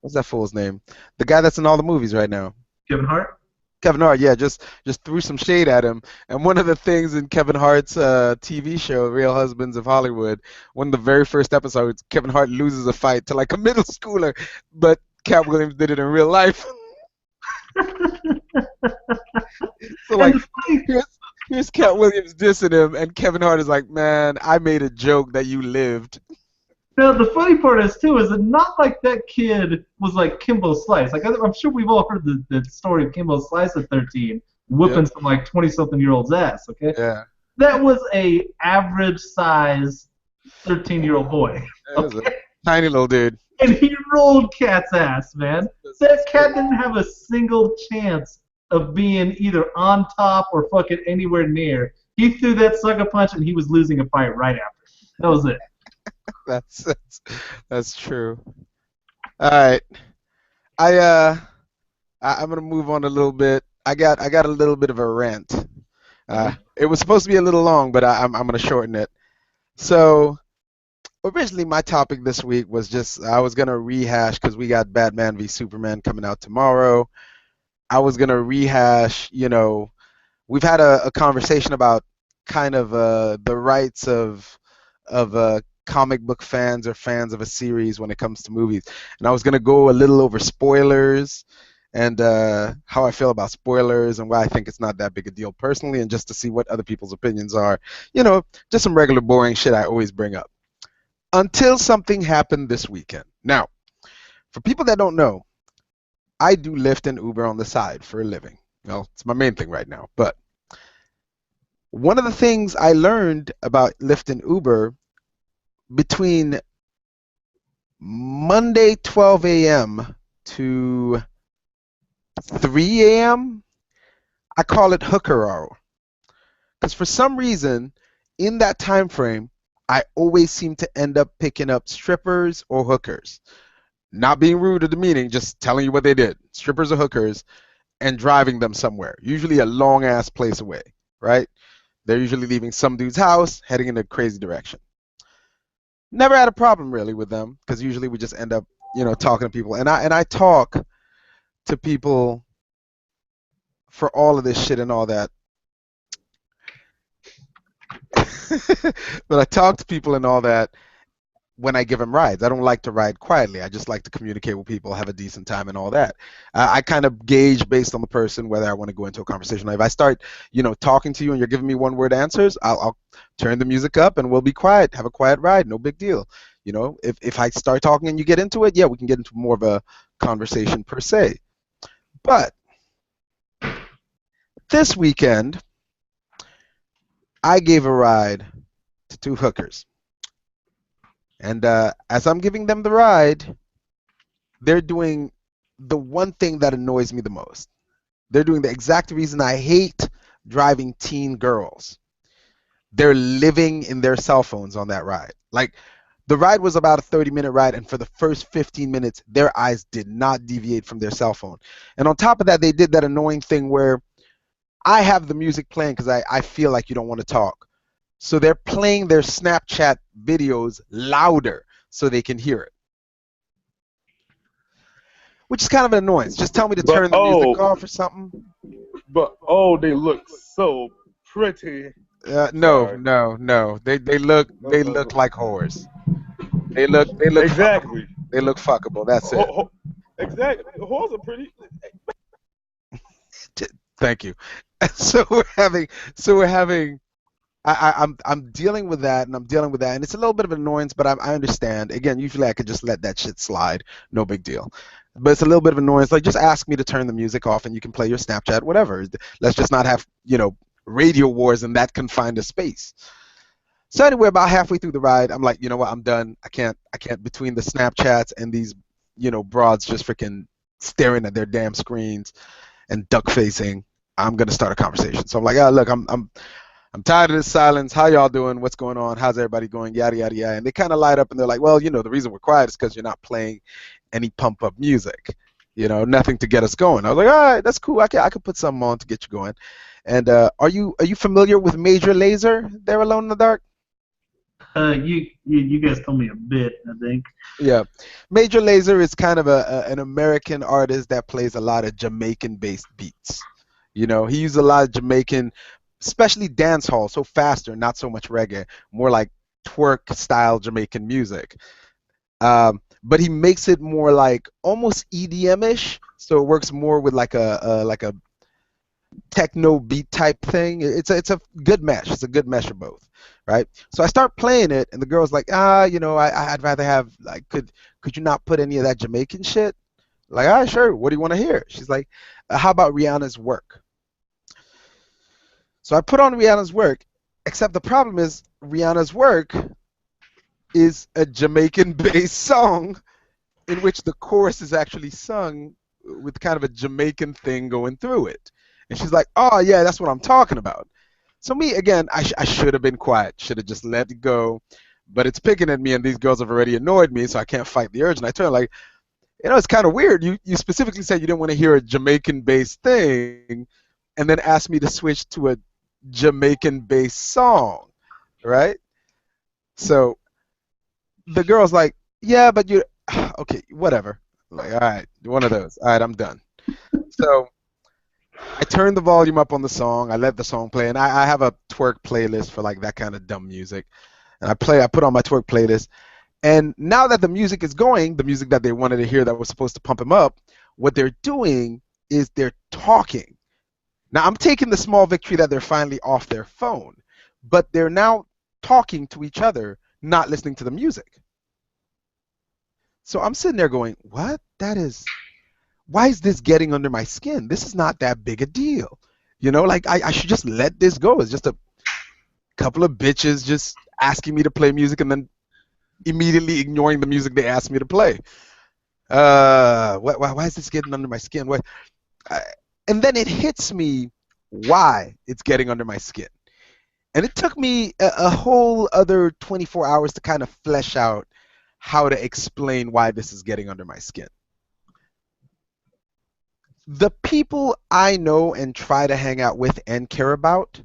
What's that fool's name? The guy that's in all the movies right now. Kevin Hart? Kevin Hart, yeah, just threw some shade at him. And one of the things in Kevin Hart's TV show, Real Husbands of Hollywood, one of the very first episodes, Kevin Hart loses a fight to like a middle schooler, but Cat Williams did it in real life. So like, here's Cat Williams dissing him, and Kevin Hart is like, "Man, I made a joke that you lived." Now, the funny part is, too, is that not like that kid was like Kimbo Slice. Like, I'm sure we've all heard the story of Kimbo Slice at 13, whooping some, like, 20-something-year-old's ass, okay? Yeah. That was a average-size 13-year-old boy. That was a tiny little dude. And he rolled Cat's ass, man. That cat didn't have a single chance of being either on top or fucking anywhere near. He threw that sucker punch, and he was losing a fight right after. That was it. That's true. All right, I'm gonna move on a little bit. I got a little bit of a rant. It was supposed to be a little long, but I'm gonna shorten it. So originally my topic this week was just I was gonna rehash because we got Batman v Superman coming out tomorrow. I was gonna rehash. We've had a conversation about kind of the rights of comic book fans or fans of a series when it comes to movies. And I was going to go a little over spoilers and how I feel about spoilers and why I think it's not that big a deal personally, and just to see what other people's opinions are. Just some regular boring shit I always bring up. Until something happened this weekend. Now, for people that don't know, I do Lyft and Uber on the side for a living. Well, it's my main thing right now. But one of the things I learned about Lyft and Uber between Monday 12 a.m. to 3 a.m., I call it hooker hour. Because for some reason, in that time frame, I always seem to end up picking up strippers or hookers. Not being rude or demeaning, just telling you what they did. Strippers or hookers, and driving them somewhere. Usually a long-ass place away, right? They're usually leaving some dude's house, heading in a crazy direction. Never had a problem really with them because usually we just end up, talking to people. And I talk to people for all of this shit and all that. But I talk to people and all that when I give them rides. I don't like to ride quietly. I just like to communicate with people, have a decent time and all that. I kind of gauge based on the person whether I want to go into a conversation. If I start, talking to you and you're giving me one-word answers, I'll turn the music up and we'll be quiet, have a quiet ride, no big deal. If I start talking and you get into it, yeah, we can get into more of a conversation per se. But this weekend, I gave a ride to two hookers. And as I'm giving them the ride, they're doing the one thing that annoys me the most. They're doing the exact reason I hate driving teen girls. They're living in their cell phones on that ride. Like, the ride was about a 30-minute ride, and for the first 15 minutes, their eyes did not deviate from their cell phone. And on top of that, they did that annoying thing where I have the music playing because I feel like you don't want to talk. So they're playing their Snapchat videos louder so they can hear it, which is kind of an annoyance. Just tell me to But turn the music off or something. they look so pretty. No, Sorry. no, no. They look like whores. They look Exactly. fuckable. They look fuckable. That's it. Exactly. Whores are pretty. Thank you. So we're having I'm dealing with that, and I'm dealing with that, and it's a little bit of an annoyance, but I understand. Again, usually I could just let that shit slide, no big deal. But it's a little bit of annoyance. Like, just ask me to turn the music off, and you can play your Snapchat, whatever. Let's just not have radio wars in that confined a space. So anyway, about halfway through the ride, I'm like, you know what? I'm done. I can't between the Snapchats and these broads just freaking staring at their damn screens and duck facing. I'm gonna start a conversation. So I'm like, look, I'm tired of this silence. How y'all doing? What's going on? How's everybody going? Yada yada yada. And they kind of light up and they're like, well, the reason we're quiet is because you're not playing any pump up music. Nothing to get us going. I was like, all right, that's cool. I could put something on to get you going. And are you familiar with Major Lazer? They're Alone in the Dark. You guys told me a bit, I think. Yeah, Major Lazer is kind of an American artist that plays a lot of Jamaican-based beats. He uses a lot of Jamaican, especially dance hall, so faster, not so much reggae, more like twerk-style Jamaican music. But he makes it more like almost EDM-ish, so it works more with like a techno beat type thing. It's a good mesh. It's a good mesh of both, right? So I start playing it, and the girl's like, I'd rather have like, could you not put any of that Jamaican shit? Like, all right, sure. What do you want to hear? She's like, how about Rihanna's Work? So I put on Rihanna's Work, except the problem is Rihanna's Work is a Jamaican-based song in which the chorus is actually sung with kind of a Jamaican thing going through it. And she's like, oh, yeah, that's what I'm talking about. So me, again, I should have been quiet, should have just let it go. But it's picking at me, and these girls have already annoyed me, so I can't fight the urge. And I turn like, it's kind of weird. You specifically said you didn't want to hear a Jamaican-based thing and then asked me to switch to a Jamaican-based song, right? So the girl's like, yeah, but you, okay, whatever. I'm like, all right, one of those. All right, I'm done. So I turned the volume up on the song. I let the song play, and I have a twerk playlist for like that kind of dumb music. And I put on my twerk playlist. And now that the music is going, the music that they wanted to hear that was supposed to pump them up, what they're doing is they're talking. Now, I'm taking the small victory that they're finally off their phone, but they're now talking to each other, not listening to the music. So I'm sitting there going, what? Why is this getting under my skin? This is not that big a deal. Like I should just let this go. It's just a couple of bitches just asking me to play music and then immediately ignoring the music they asked me to play. Why is this getting under my skin? And then it hits me why it's getting under my skin. And it took me a whole other 24 hours to kind of flesh out how to explain why this is getting under my skin. The people I know and try to hang out with and care about,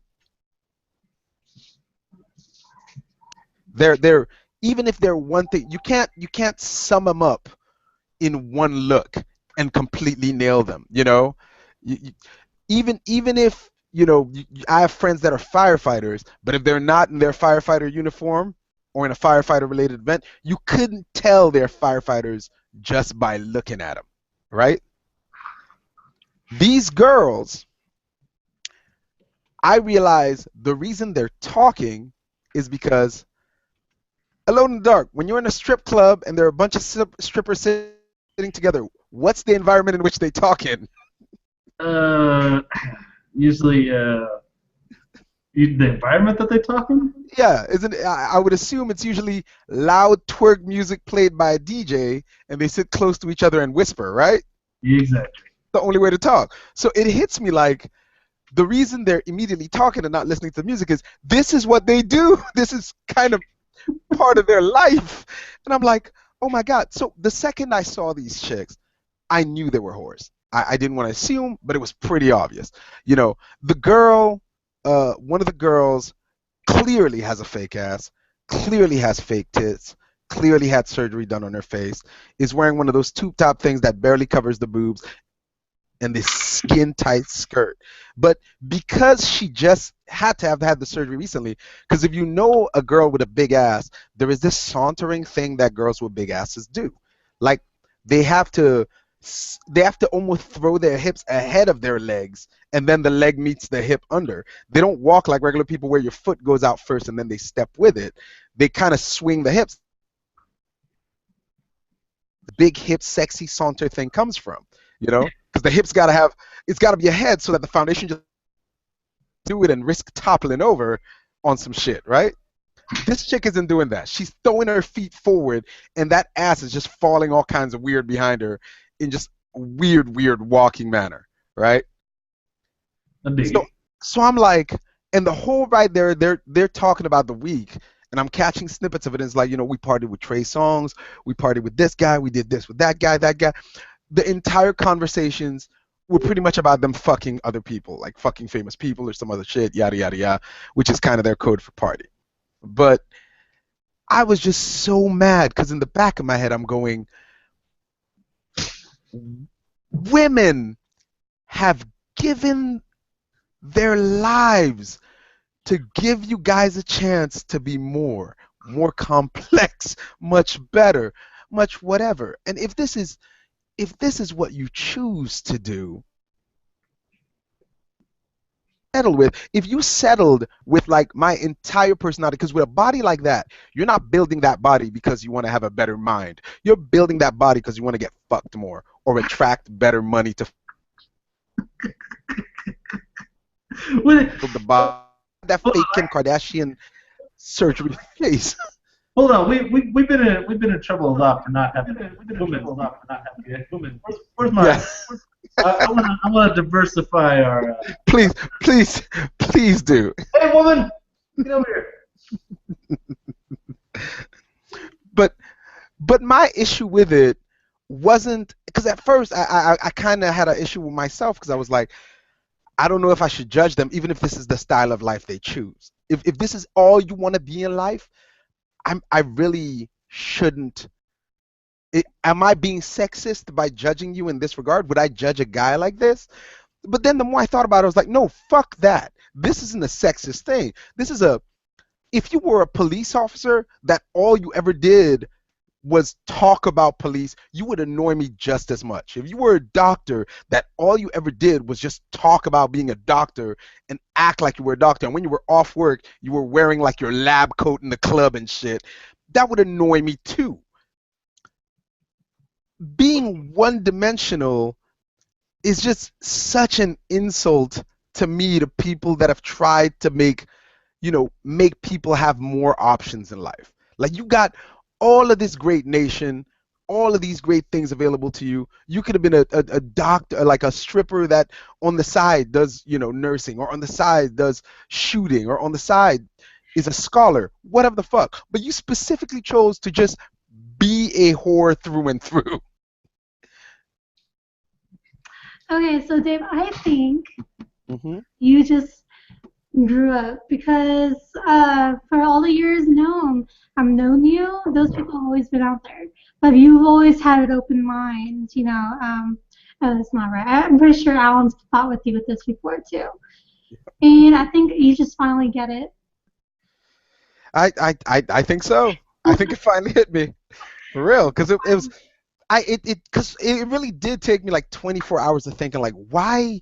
they're even if they're one thing, you can't sum them up in one look and completely nail them. Even if I have friends that are firefighters, but if they're not in their firefighter uniform or in a firefighter related event, you couldn't tell they're firefighters just by looking at them, right? These girls, I realize the reason they're talking is because Alone in the Dark, when you're in a strip club and there are a bunch of strippers sitting together, what's the environment in which they talk in? Usually The environment that they talk in? Yeah, isn't it, I would assume it's usually loud twerk music played by a DJ, and they sit close to each other and whisper, right? Exactly. The only way to talk. So it hits me like the reason they're immediately talking and not listening to the music is this is what they do. This is kind of part of their life. And I'm like, oh my God. So the second I saw these chicks, I knew they were whores. I didn't want to assume, but it was pretty obvious. You know, the girl, one of the girls clearly has a fake ass, clearly has fake tits, clearly had surgery done on her face, is wearing one of those tube top things that barely covers the boobs, and this skin tight skirt. But because she just had to have had the surgery recently, because if you know a girl with a big ass, there is this sauntering thing that girls with big asses do. Like they have to almost throw their hips ahead of their legs, and then the leg meets the hip under. They don't walk like regular people where your foot goes out first and then they step with it. They kind of swing the hips. The big hip sexy saunter thing comes from, you know, because the hips it's got to be ahead so that the foundation just do it and risk toppling over on some shit, right? This chick isn't doing that. She's throwing her feet forward, and that ass is just falling all kinds of weird behind her in just weird walking manner, right? So I'm like, and the whole ride there, they're talking about the week, and I'm catching snippets of it. And it's like, you know, we partied with Trey Songz, we partied with this guy, we did this with that guy. The entire conversations were pretty much about them fucking other people, like fucking famous people or some other shit, yada yada yada, which is kind of their code for party. But I was just so mad because in the back of my head I'm going, women have given their lives to give you guys a chance to be more complex, much better, much whatever. And if this is what you choose to do, settle with. If you settled with like my entire personality, because with a body like that, you're not building that body because you want to have a better mind. You're building that body because you want to get fucked more or attract better money to the body. That fake Kim Kardashian surgery face. Hold on, we've been in trouble a lot for not having women. Where's my? Yeah. I want to diversify our. Please do. Hey, woman, get over here. But my issue with it wasn't because at first I kind of had an issue with myself because I was like, I don't know if I should judge them even if this is the style of life they choose. If this is all you want to be in life, I really shouldn't. Am I being sexist by judging you in this regard? Would I judge a guy like this? But then the more I thought about it, I was like, no, fuck that. This isn't a sexist thing. This is if you were a police officer that all you ever did was talk about police, you would annoy me just as much. If you were a doctor that all you ever did was just talk about being a doctor and act like you were a doctor, and when you were off work, you were wearing like your lab coat in the club and shit, that would annoy me too. Being one-dimensional is just such an insult to me, to people that have tried to make people have more options in life. Like, you got all of this great nation, all of these great things available to you. You could have been a doctor, like a stripper that on the side does, nursing, or on the side does shooting, or on the side is a scholar, whatever the fuck. But you specifically chose to just be a whore through and through. Okay, so Dave, I think you just grew up because for all the years I've known you, those people have always been out there. But you've always had an open mind, Oh, that's not right. I'm pretty sure Alan's fought with you with this before too. And I think you just finally get it. I think so. I think it finally hit me, for real, because it really did take me like 24 hours of thinking, like, why?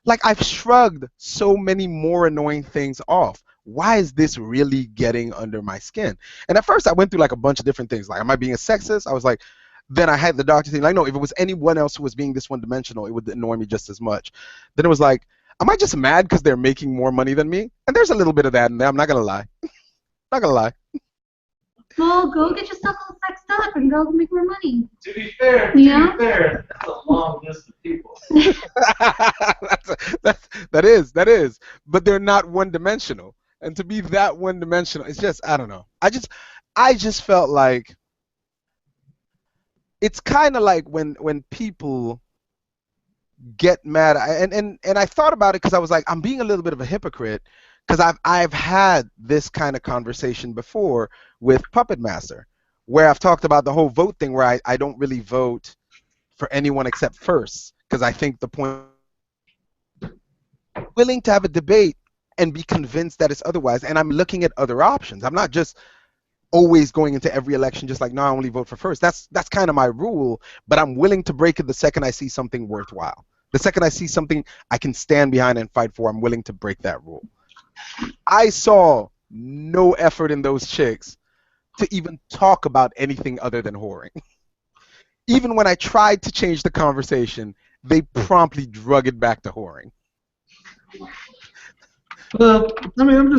Like, I've shrugged so many more annoying things off. Why is this really getting under my skin? And at first I went through like a bunch of different things. Like, am I being a sexist? I was like, then I had the doctor thing, like, no, if it was anyone else who was being this one-dimensional, it would annoy me just as much. Then it was like, Am I just mad because they're making more money than me? And there's a little bit of that in there. I'm not gonna lie. Not gonna lie. Well, go get yourself all sexed up and go make more money. To be fair, that's a long list of people. that is. But they're not one-dimensional. And to be that one-dimensional, it's just, I don't know. I just felt like it's kind of like when people get mad, and I thought about it because I was like, I'm being a little bit of a hypocrite because I've had this kind of conversation before with Puppet Master, where I've talked about the whole vote thing, where I don't really vote for anyone except first, because I think the point, willing to have a debate and be convinced that it's otherwise, and I'm looking at other options. I'm not just always going into every election just like, no, I only vote for first. That's kind of my rule, but I'm willing to break it the second I see something worthwhile. The second I see something I can stand behind and fight for, I'm willing to break that rule. I saw no effort in those chicks to even talk about anything other than whoring. Even when I tried to change the conversation, they promptly drug it back to whoring. Well, I mean,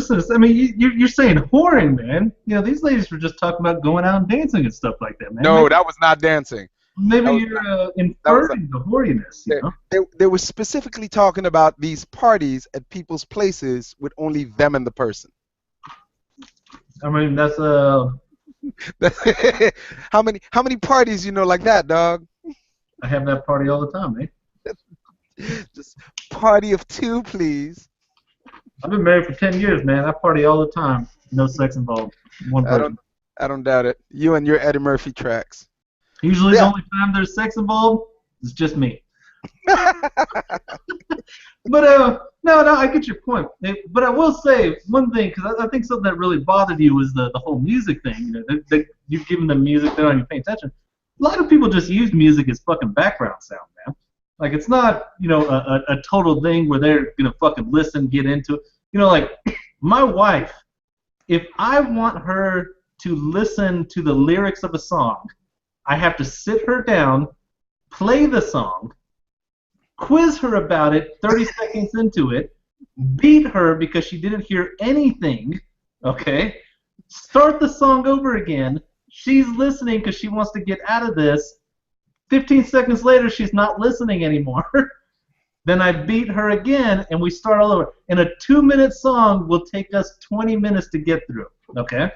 you're saying whoring, man. You know, these ladies were just talking about going out and dancing and stuff like that, man. No, that was not dancing. Maybe you're inferring the hoariness, you know? They were specifically talking about these parties at people's places with only them and the person. I mean, that's how many parties you know like that, dog? I have that party all the time, man. Just party of two, please. I've been married for 10 years, man. I party all the time. No sex involved. One person. I don't doubt it. You and your Eddie Murphy tracks. Usually the only time there's sex involved is just me. But no, I get your point. But I will say one thing, because I think something that really bothered you was the whole music thing. You know, you've given them music, they're not even paying attention. A lot of people just use music as fucking background sound, man. Like, it's not, you know, a total thing where they're gonna fucking listen, get into it. You know, like, my wife, if I want her to listen to the lyrics of a song, I have to sit her down, play the song, quiz her about it 30 seconds into it, beat her because she didn't hear anything, okay? Start the song over again. She's listening because she wants to get out of this. 15 seconds later, she's not listening anymore. Then I beat her again, and we start all over. And a 2-minute song will take us 20 minutes to get through, okay?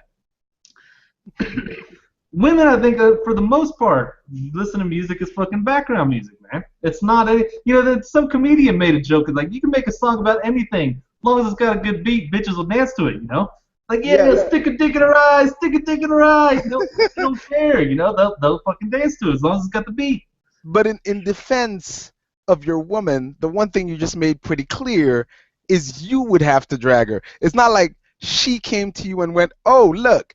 Women, I think, for the most part, listen to music as fucking background music, man. It's not any, you know, some comedian made a joke, like, you can make a song about anything, as long as it's got a good beat, bitches will dance to it, you know? Like, yeah. Stick a dick in her eye, stick a dick in her eye. They don't care, you know? They'll fucking dance to it as long as it's got the beat. But in defense of your woman, the one thing you just made pretty clear is you would have to drag her. It's not like she came to you and went, oh, look,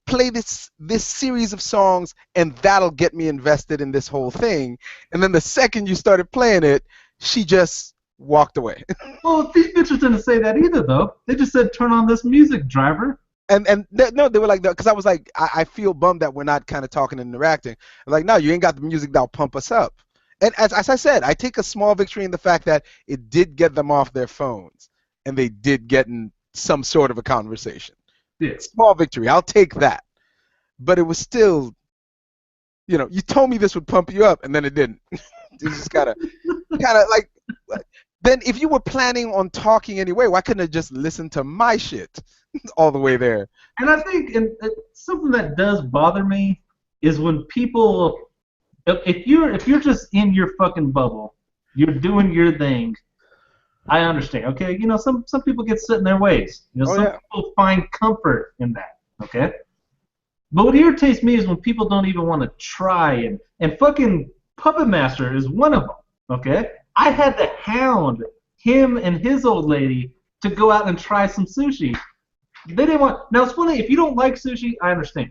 play this series of songs and that'll get me invested in this whole thing. And then the second you started playing it, she just walked away. Well, these bitches didn't say that either, though. They just said, turn on this music, driver. No, they were like, because I was like, I feel bummed that we're not kind of talking and interacting. I'm like, no, you ain't got the music that'll pump us up. And as I said, I take a small victory in the fact that it did get them off their phones and they did get in some sort of a conversation. Yeah. Small victory, I'll take that. But it was still, you know, you told me this would pump you up and then it didn't. You just kind of like, then if you were planning on talking anyway, why couldn't I just listen to my shit all the way there? And I think something that does bother me is when people, if you're just in your fucking bubble, you're doing your thing, I understand, okay? You know, some people get set in their ways. You know, some people find comfort in that, okay? But what irritates me is when people don't even want to try, and fucking Puppet Master is one of them, okay? I had to hound him and his old lady to go out and try some sushi. They didn't want. Now it's funny, if you don't like sushi, I understand.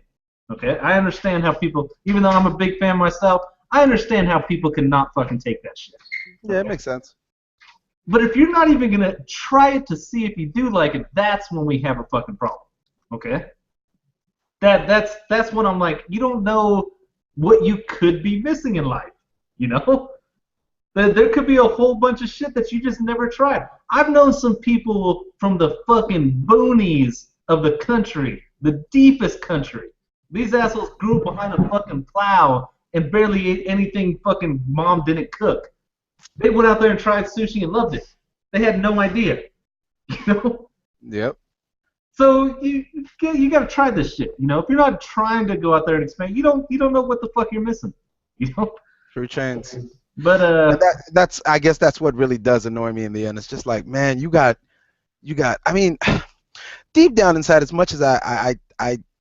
Okay, I understand how people, even though I'm a big fan myself, I understand how people cannot fucking take that shit. Yeah, it makes sense. But if you're not even gonna try it to see if you do like it, that's when we have a fucking problem. Okay? That's when I'm like, you don't know what you could be missing in life. You know? There could be a whole bunch of shit that you just never tried. I've known some people from the fucking boonies of the country, the deepest country. These assholes grew up behind a fucking plow and barely ate anything fucking mom didn't cook. They went out there and tried sushi and loved it. They had no idea. You know? Yep. So you got to try this shit. You know, if you're not trying to go out there and expand, you don't know what the fuck you're missing. You know. True chains. But that's I guess that's what really does annoy me in the end. It's just like, man, you got. I mean, deep down inside, as much as I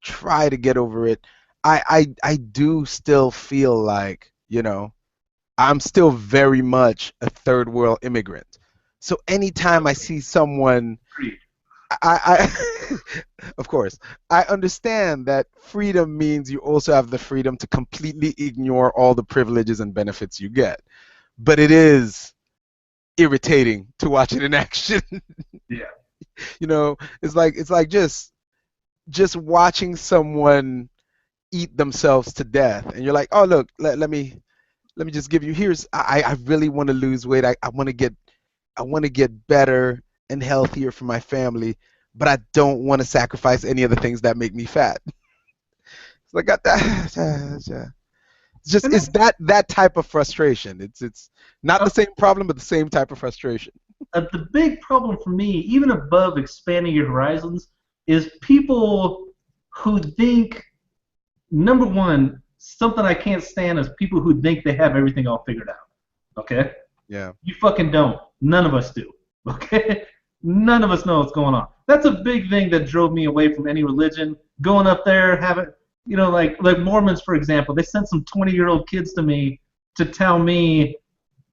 try to get over it, I do still feel like, you know, I'm still very much a third world immigrant. So anytime I see someone, I of course, I understand that freedom means you also have the freedom to completely ignore all the privileges and benefits you get. But it is irritating to watch it in action. Yeah. You know, it's like just watching someone eat themselves to death, and you're like, oh look, let me just give you, I really want to lose weight. I want to get better and healthier for my family, but I don't want to sacrifice any of the things that make me fat. It's like it's that type of frustration. It's not the same problem, but the same type of frustration. The big problem for me, even above expanding your horizons, is people who think, number one, something I can't stand is people who think they have everything all figured out. Okay? Yeah. You fucking don't. None of us do. Okay? None of us know what's going on. That's a big thing that drove me away from any religion. Going up there, having, you know, like Mormons, for example, they sent some 20-year-old kids to me to tell me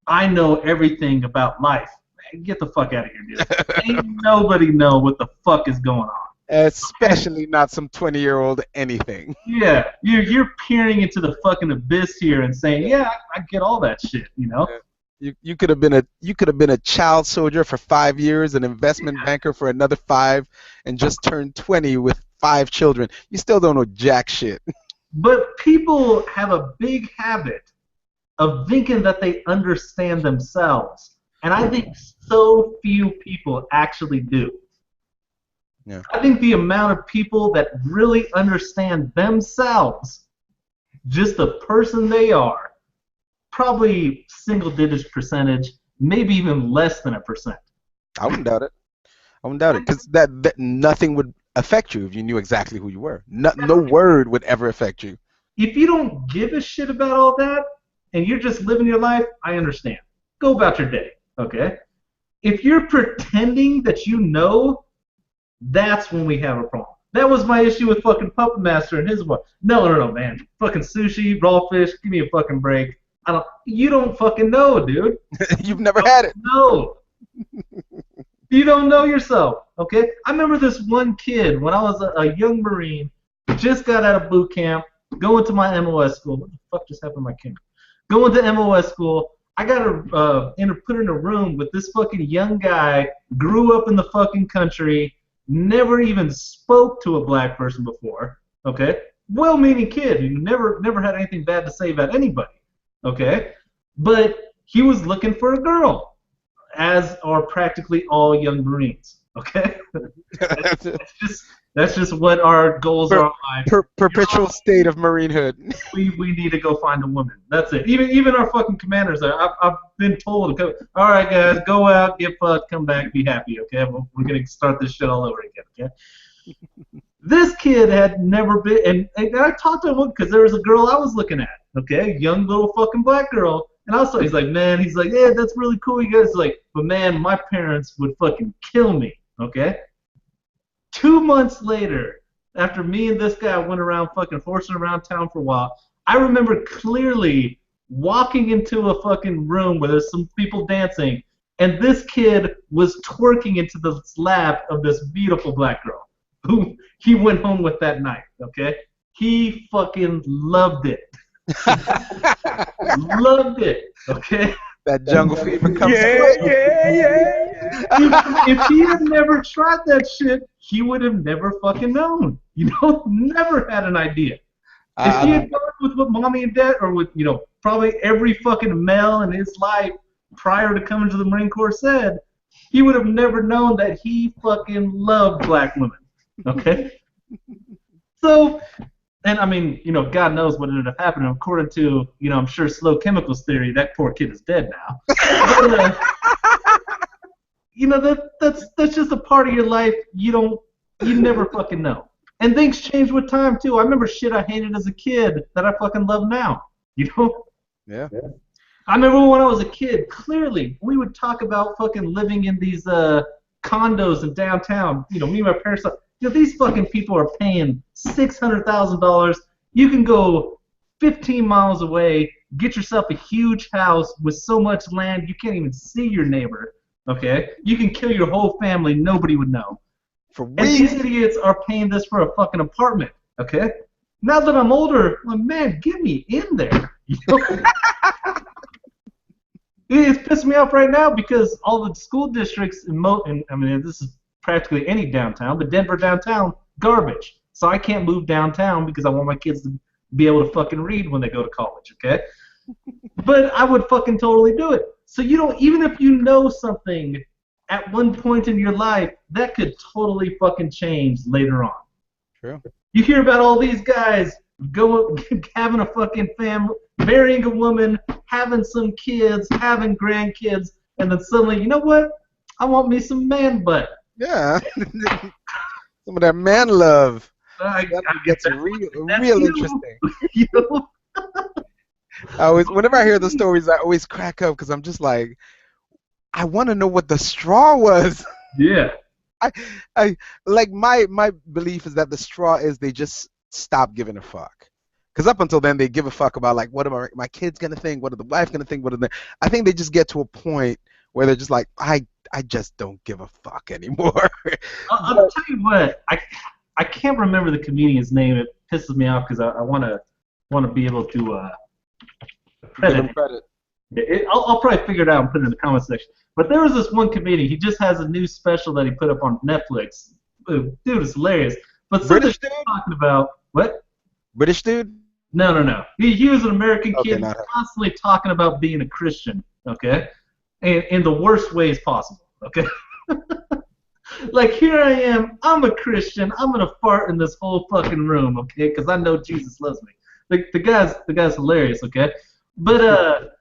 I know everything about life. Man, get the fuck out of here, dude. Ain't nobody know what the fuck is going on. Especially not some 20-year-old anything. Yeah, you're peering into the fucking abyss here and saying, yeah, I get all that shit, you know. You could have been a child soldier for 5 years, an investment banker for another 5, and just turned 20 with 5 children. You still don't know jack shit. But people have a big habit of thinking that they understand themselves, and I think so few people actually do. Yeah. I think the amount of people that really understand themselves, just the person they are, probably single digits percentage, maybe even less than 1%. I wouldn't doubt it. Because that nothing would affect you if you knew exactly who you were. No word would ever affect you. If you don't give a shit about all that and you're just living your life, I understand. Go about your day, okay? If you're pretending that you know, that's when we have a problem. That was my issue with fucking Puppet Master and his wife. No, man. Fucking sushi, raw fish, give me a fucking break. You don't fucking know, dude. You've never had it. No. You don't know yourself, okay? I remember this one kid when I was a young Marine, just got out of boot camp, going to my MOS school. What the fuck just happened to my camera? Going to MOS school. I got put in a room with this fucking young guy, grew up in the fucking country, never even spoke to a black person before, okay? Well-meaning kid who never had anything bad to say about anybody. Okay, but he was looking for a girl, as are practically all young Marines. Okay, that's just what our goals are in life. Perpetual state of marinehood. We need to go find a woman. That's it. Even our fucking commanders are. I've been told to go. All right, guys, go out, get fucked, come back, be happy. Okay, we're gonna start this shit all over again. Okay. This kid had never been, and I talked to him because there was a girl I was looking at. Okay, young little fucking black girl. And also, he's like, yeah, that's really cool, you guys. Like, but man, my parents would fucking kill me. Okay? 2 months later, after me and this guy went around fucking horsing around town for a while, I remember clearly walking into a fucking room where there's some people dancing, and this kid was twerking into the lap of this beautiful black girl who he went home with that night. Okay? He fucking loved it. Loved it, okay? That jungle fever comes. Yeah. If he had never tried that shit, he would have never fucking known. You know, never had an idea. If he had gone with mommy and dad, or with, you know, probably every fucking male in his life prior to coming to the Marine Corps said, he would have never known that he fucking loved black women. Okay? So, and I mean, God knows what ended up happening. According to, I'm sure Slow Chemicals theory, that poor kid is dead now. But, that's just a part of your life you never fucking know. And things change with time too. I remember shit I hated as a kid that I fucking love now. Yeah. I remember when I was a kid, clearly, we would talk about fucking living in these condos in downtown. Me and my parents, these fucking people are paying $600,000. You can go 15 miles away, get yourself a huge house with so much land you can't even see your neighbor. Okay? You can kill your whole family, nobody would know. And these idiots are paying this for a fucking apartment. Okay? Now that I'm older, I'm like, man, get me in there. It's pissing me off right now because all the school districts this is practically any downtown, but Denver downtown, garbage. So I can't move downtown because I want my kids to be able to fucking read when they go to college, okay? But I would fucking totally do it. So even if you know something at one point in your life, that could totally fucking change later on. True. You hear about all these guys having a fucking family, marrying a woman, having some kids, having grandkids, and then suddenly, you know what? I want me some man butt. Yeah. Some of that man love. That gets real interesting. Whenever I hear the stories, I always crack up because I'm just like, I want to know what the straw was. Yeah. I like my belief is that the straw is they just stop giving a fuck. Because up until then, they give a fuck about, like, what are my kids going to think? What are the wife going to think? I think they just get to a point where they're just like, I just don't give a fuck anymore. I'll tell you what, I can't remember the comedian's name. It pisses me off because I want to be able to credit. I'll probably figure it out and put it in the comment section. But there was this one comedian. He just has a new special that he put up on Netflix. Dude, it's hilarious. But British dude? Talking about what? British dude? No. He was an American kid constantly talking about being a Christian, okay? And in the worst ways possible, okay? Like, here I am, I'm a Christian, I'm gonna fart in this whole fucking room, okay? Because I know Jesus loves me. The guy's hilarious, okay? But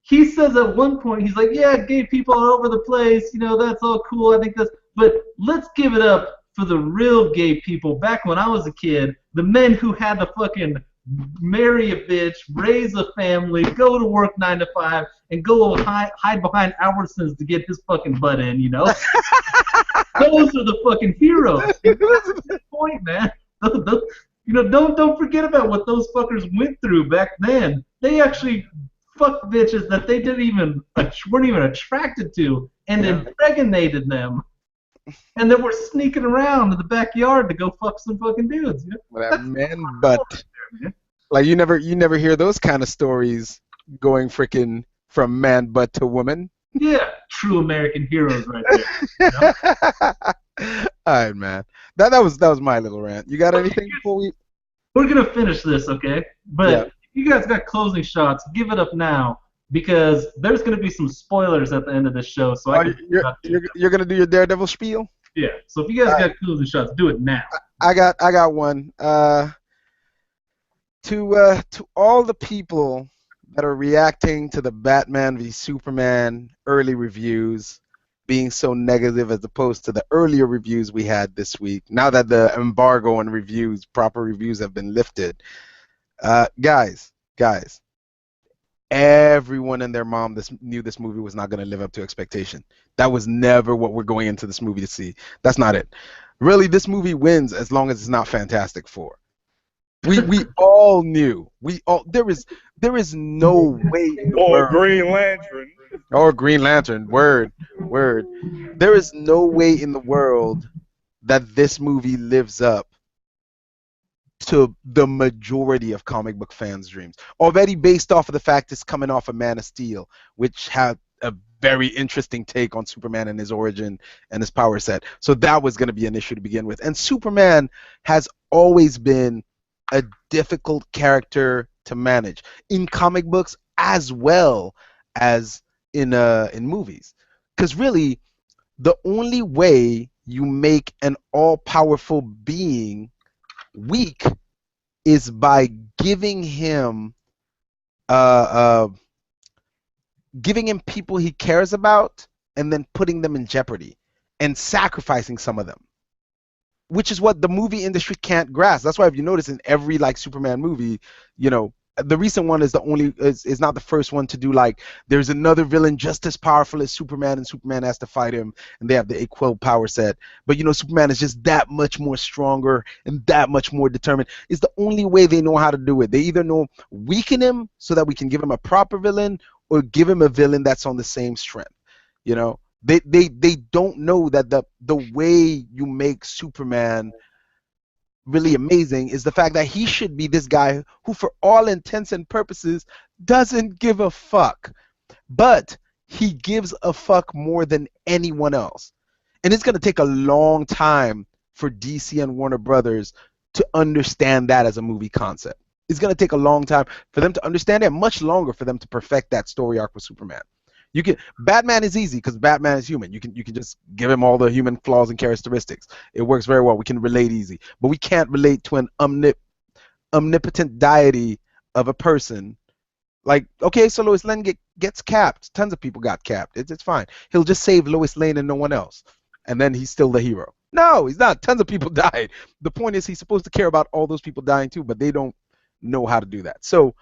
he says at one point, he's like, yeah, gay people are over the place, that's all cool, I think that's, but let's give it up for the real gay people back when I was a kid, the men who had to fucking marry a bitch, raise a family, go to work 9 to 5, and go hide behind Albertsons to get his fucking butt in, Those are the fucking heroes. That's the point, man. Don't forget about what those fuckers went through back then. They actually fucked bitches that they weren't even attracted to, and impregnated them. And then we're sneaking around in the backyard to go fuck some fucking dudes. With that man butt. Like you never hear those kind of stories going freaking from man butt to woman. Yeah, true American heroes right there. All right, man. That was my little rant. You got anything before we? We're gonna finish this, okay? But if you guys got closing shots, give it up now. Because there's going to be some spoilers at the end of this show, so you're going to do your Daredevil spiel? Yeah. So if you guys got closing shots, do it now. I got one. To all the people that are reacting to the Batman v Superman early reviews being so negative as opposed to the earlier reviews we had this week, now that the embargo on reviews, proper reviews have been lifted, guys. Everyone and their mom knew this movie was not going to live up to expectation. That was never what we're going into this movie to see. That's not it. Really, this movie wins as long as it's not Fantastic Four. We all knew. There is no way. Or Green Lantern. Or Green Lantern. Word. There is no way in the world that this movie lives up to the majority of comic book fans' dreams. Already based off of the fact it's coming off of Man of Steel, which had a very interesting take on Superman and his origin and his power set. So that was going to be an issue to begin with. And Superman has always been a difficult character to manage in comic books as well as in movies. Because really, the only way you make an all-powerful being weak is by giving him uh, uh, giving him people he cares about and then putting them in jeopardy and sacrificing some of them, which is what the movie industry can't grasp. That's why if you notice in every like Superman movie, you know, the recent one is is not the first one to do like there's another villain just as powerful as Superman and Superman has to fight him and they have the equal power set. But you know, Superman is just that much more stronger and that much more determined. It's the only way they know how to do it. They either know weaken him so that we can give him a proper villain or give him a villain that's on the same strength. You know, they don't know that the way you make Superman really amazing is the fact that he should be this guy who for all intents and purposes doesn't give a fuck, but he gives a fuck more than anyone else. And it's going to take a long time for DC and Warner Brothers to understand that as a movie concept. It's going to take a long time for them to understand it, much longer for them to perfect that story arc with Superman. You can Batman is easy because Batman is human. You can just give him all the human flaws and characteristics. It works very well. We can relate easy, but we can't relate to an omnipotent deity of a person. Like, okay, so Lois Lane gets capped. Tons of people got capped. It's fine. He'll just save Lois Lane and no one else, and then he's still the hero. No, he's not. Tons of people died. The point is he's supposed to care about all those people dying too, but they don't know how to do that. So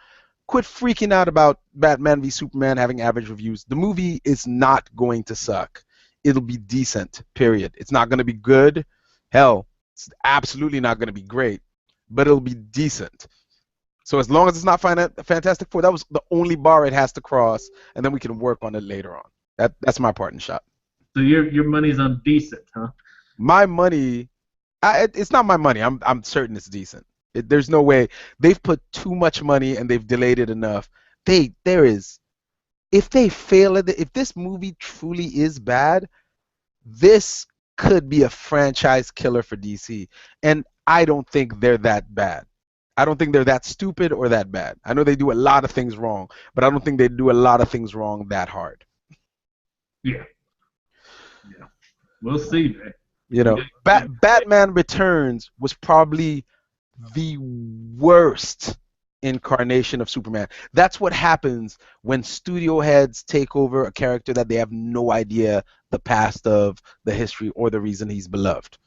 quit freaking out about Batman v Superman having average reviews. The movie is not going to suck. It'll be decent, period. It's not going to be good. Hell, it's absolutely not going to be great, but it'll be decent. So as long as it's not Fantastic Four, that was the only bar it has to cross, and then we can work on it later on. That's my part in shot. So your money's on decent, huh? My money, it's not my money. I'm certain it's decent. There's no way. They've put too much money and they've delayed it enough. If they fail at it, if this movie truly is bad, this could be a franchise killer for DC. And I don't think they're that bad. I don't think they're that stupid or that bad. I know they do a lot of things wrong, but I don't think they do a lot of things wrong that hard. Yeah. We'll see, man. You know, Batman Returns was probably the worst incarnation of Superman. That's what happens when studio heads take over a character that they have no idea the past of, the history, or the reason he's beloved.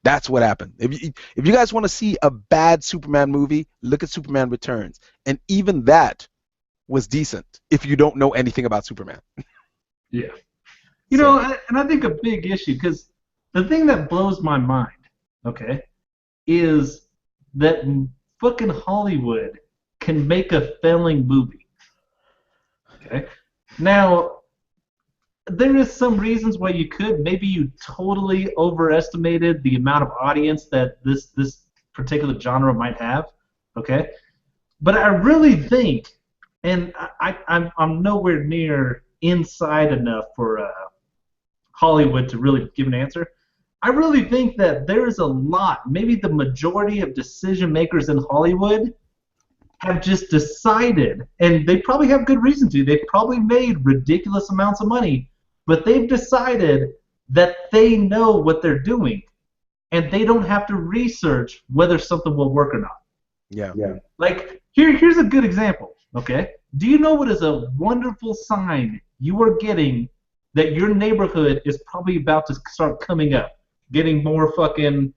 That's what happened. If you guys want to see a bad Superman movie, look at Superman Returns. And even that was decent if you don't know anything about Superman. Yeah. You know, and I think a big issue, because the thing that blows my mind, okay, is that fucking Hollywood can make a failing movie. Okay? Now, there is some reasons why you could. Maybe you totally overestimated the amount of audience that this particular genre might have. Okay? But I really think, and I'm nowhere near inside enough for Hollywood to really give an answer. I really think that there is a lot, maybe the majority of decision makers in Hollywood have just decided, and they probably have good reason to, they've probably made ridiculous amounts of money, but they've decided that they know what they're doing, and they don't have to research whether something will work or not. Yeah. Like, here's a good example, okay? Do you know what is a wonderful sign you are getting that your neighborhood is probably about to start coming up? Getting more fucking,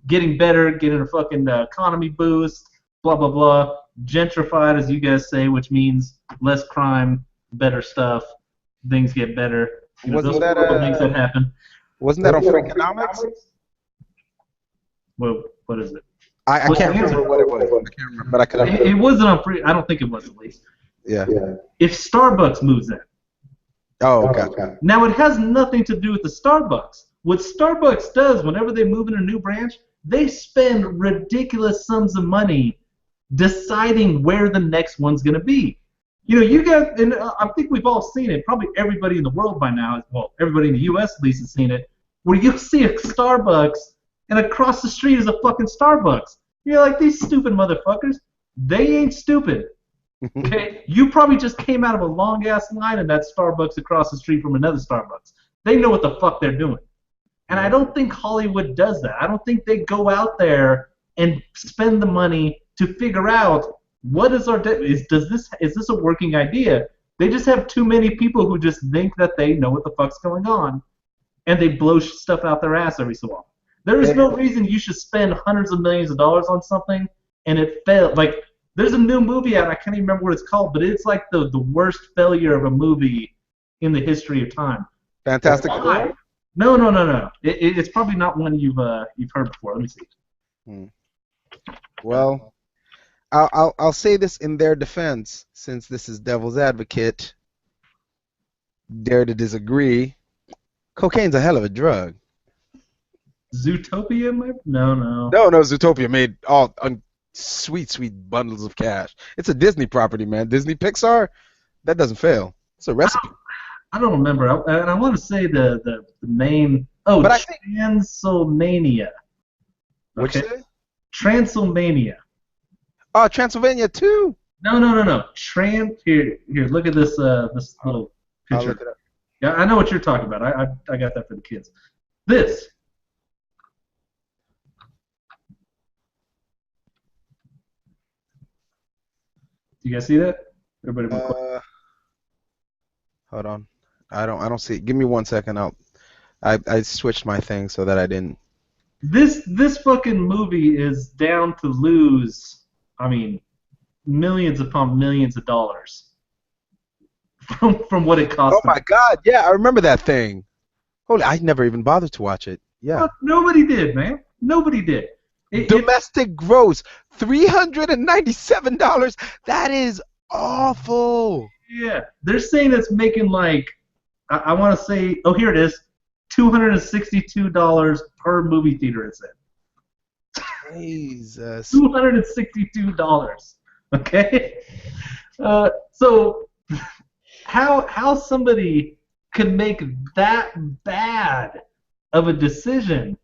getting better, getting a fucking economy boost, blah, blah, blah. Gentrified, as you guys say, which means less crime, better stuff, things get better. Wasn't that things that happen. Wasn't that on Freakonomics? Well, what is it? I can't remember what it was. I can't remember, but I could have. It wasn't on free. I don't think it was, at least. Yeah. If Starbucks moves that. Oh, okay. Now, it has nothing to do with the Starbucks. What Starbucks does whenever they move in a new branch, they spend ridiculous sums of money deciding where the next one's going to be. You guys, and I think we've all seen it, probably everybody in the world by now, well, everybody in the U.S. at least has seen it, where you'll see a Starbucks and across the street is a fucking Starbucks. You're like, these stupid motherfuckers, they ain't stupid. Okay, you probably just came out of a long ass line in that Starbucks across the street from another Starbucks. They know what the fuck they're doing, and I don't think Hollywood does that. I don't think they go out there and spend the money to figure out what is our is this a working idea. They just have too many people who just think that they know what the fuck's going on, and they blow stuff out their ass every so often. There is no reason you should spend hundreds of millions of dollars on something and it failed. Like, there's a new movie out, I can't even remember what it's called, but it's like the worst failure of a movie in the history of time. Fantastic Four? No. It's probably not one you've heard before. Let me see. Well, I'll say this in their defense, since this is Devil's Advocate. Dare to disagree. Cocaine's a hell of a drug. Zootopia? No. No, Zootopia made all sweet bundles of cash. It's a Disney property, man. Disney Pixar, that doesn't fail. It's a recipe. I don't remember. And I want to say the main. Oh, but Transylvania. What'd you say? Transylvania. Oh, Transylvania too. No. Here. Look at this little I'll picture. look it up. Yeah, I know what you're talking about. I got that for the kids. This. Do you guys see that? Everybody. Hold on. I don't see it. Give me 1 second. I switched my thing so that I didn't. This fucking movie is down to lose. I mean, millions upon millions of dollars from what it cost. Oh my God! Yeah, I remember that thing. Holy, I never even bothered to watch it. Yeah. Well, nobody did, man. Nobody did. Domestic gross $397. That is awful. Yeah, they're saying it's making like I want to say. Oh, here it is. $262 per movie theater. It said. Jesus. $262. Okay. So how somebody could make that bad of a decision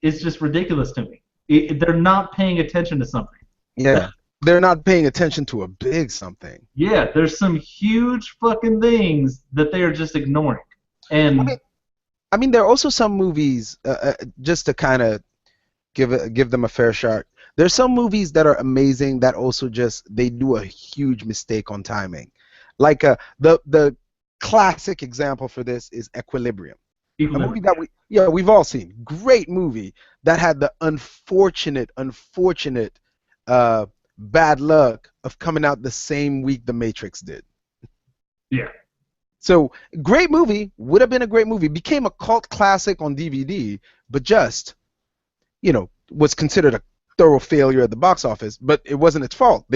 is just ridiculous to me. They're not paying attention to something. Yeah. They're not paying attention to a big something. Yeah, there's some huge fucking things that they are just ignoring. And I mean, there are also some movies, just to kind of give them a fair shot. There's some movies that are amazing that also they do a huge mistake on timing. Like the classic example for this is Equilibrium. A movie that we've all seen. Great movie that had the unfortunate bad luck of coming out the same week The Matrix did. Yeah. So, great movie, would have been a great movie, became a cult classic on DVD, but just, was considered a thorough failure at the box office, but it wasn't its fault.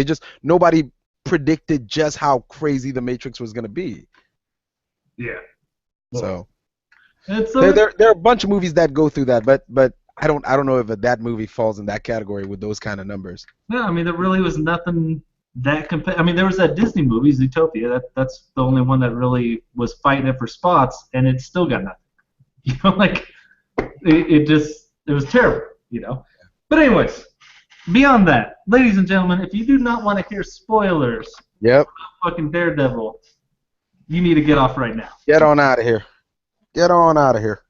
Nobody predicted just how crazy The Matrix was going to be. Yeah. So, there are a bunch of movies that go through that, but I don't know if that movie falls in that category with those kind of numbers. No, I mean, there really was nothing that I mean, there was that Disney movie, Zootopia. That's the only one that really was fighting it for spots, and it still got nothing. It was terrible, But anyways, beyond that, ladies and gentlemen, if you do not want to hear spoilers of fucking Daredevil, you need to get off right now. Get on out of here. Get on out of here.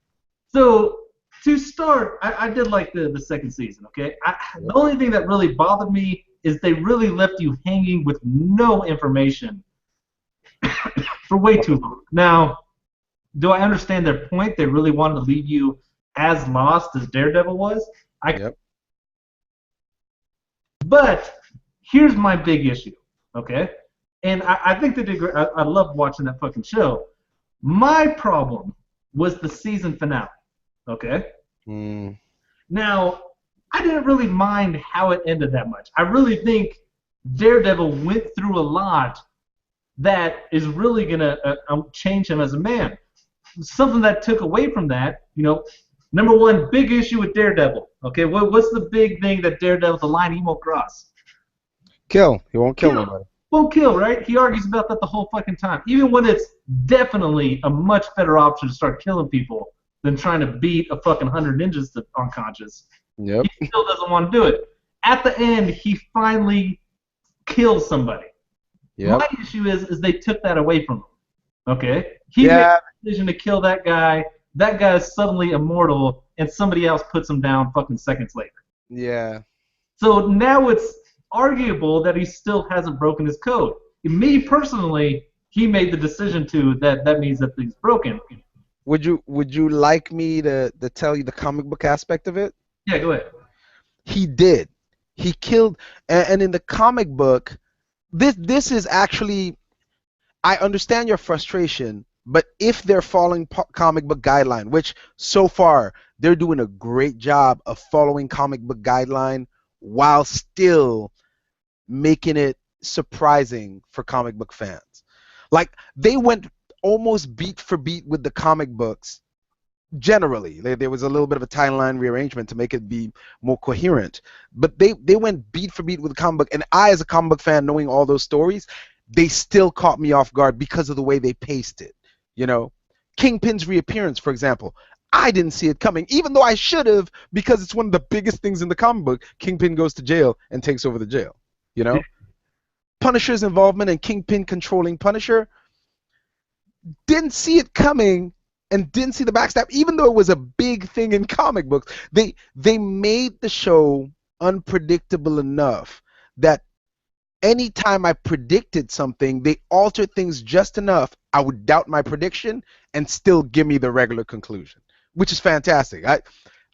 So, to start, I did like the second season, okay? The only thing that really bothered me is they really left you hanging with no information for way too long. Now, do I understand their point? They really wanted to leave you as lost as Daredevil was? But here's my big issue, okay? And I think they did great. I loved watching that fucking show. My problem was the season finale, okay? Now, I didn't really mind how it ended that much. I really think Daredevil went through a lot that is really going to change him as a man. Something that took away from that, number one, big issue with Daredevil. Okay, what's the big thing that Daredevil, the line he won't cross? Kill. He won't kill nobody. Won't kill, right? He argues about that the whole fucking time. Even when it's definitely a much better option to start killing people than trying to beat a fucking 100 ninjas to unconscious. Yep. He still doesn't want to do it. At the end, he finally kills somebody. Yep. My issue is they took that away from him. Okay? He made Yeah. the decision to kill that guy. That guy is suddenly immortal, and somebody else puts him down fucking seconds later. Yeah. So now it's arguable that he still hasn't broken his code. Me personally, he made the decision to that means that he's broken. Would you like me to tell you the comic book aspect of it? Yeah, go ahead. He did. He killed, and in the comic book, this is actually, I understand your frustration, but if they're following comic book guideline, which so far they're doing a great job of following comic book guideline while still making it surprising for comic book fans. Like, they went almost beat for beat with the comic books. Generally, there was a little bit of a timeline rearrangement to make it be more coherent, but they went beat for beat with the comic book, and I, as a comic book fan, knowing all those stories, they still caught me off guard because of the way they paced it. You know, Kingpin's reappearance, for example, I didn't see it coming, even though I should have, because it's one of the biggest things in the comic book. Kingpin goes to jail and takes over the jail. You know, Punisher's involvement and Kingpin controlling Punisher, didn't see it coming. And didn't see the backstab, even though it was a big thing in comic books. They made the show unpredictable enough that anytime I predicted something, they altered things just enough, I would doubt my prediction and still give me the regular conclusion, which is fantastic. I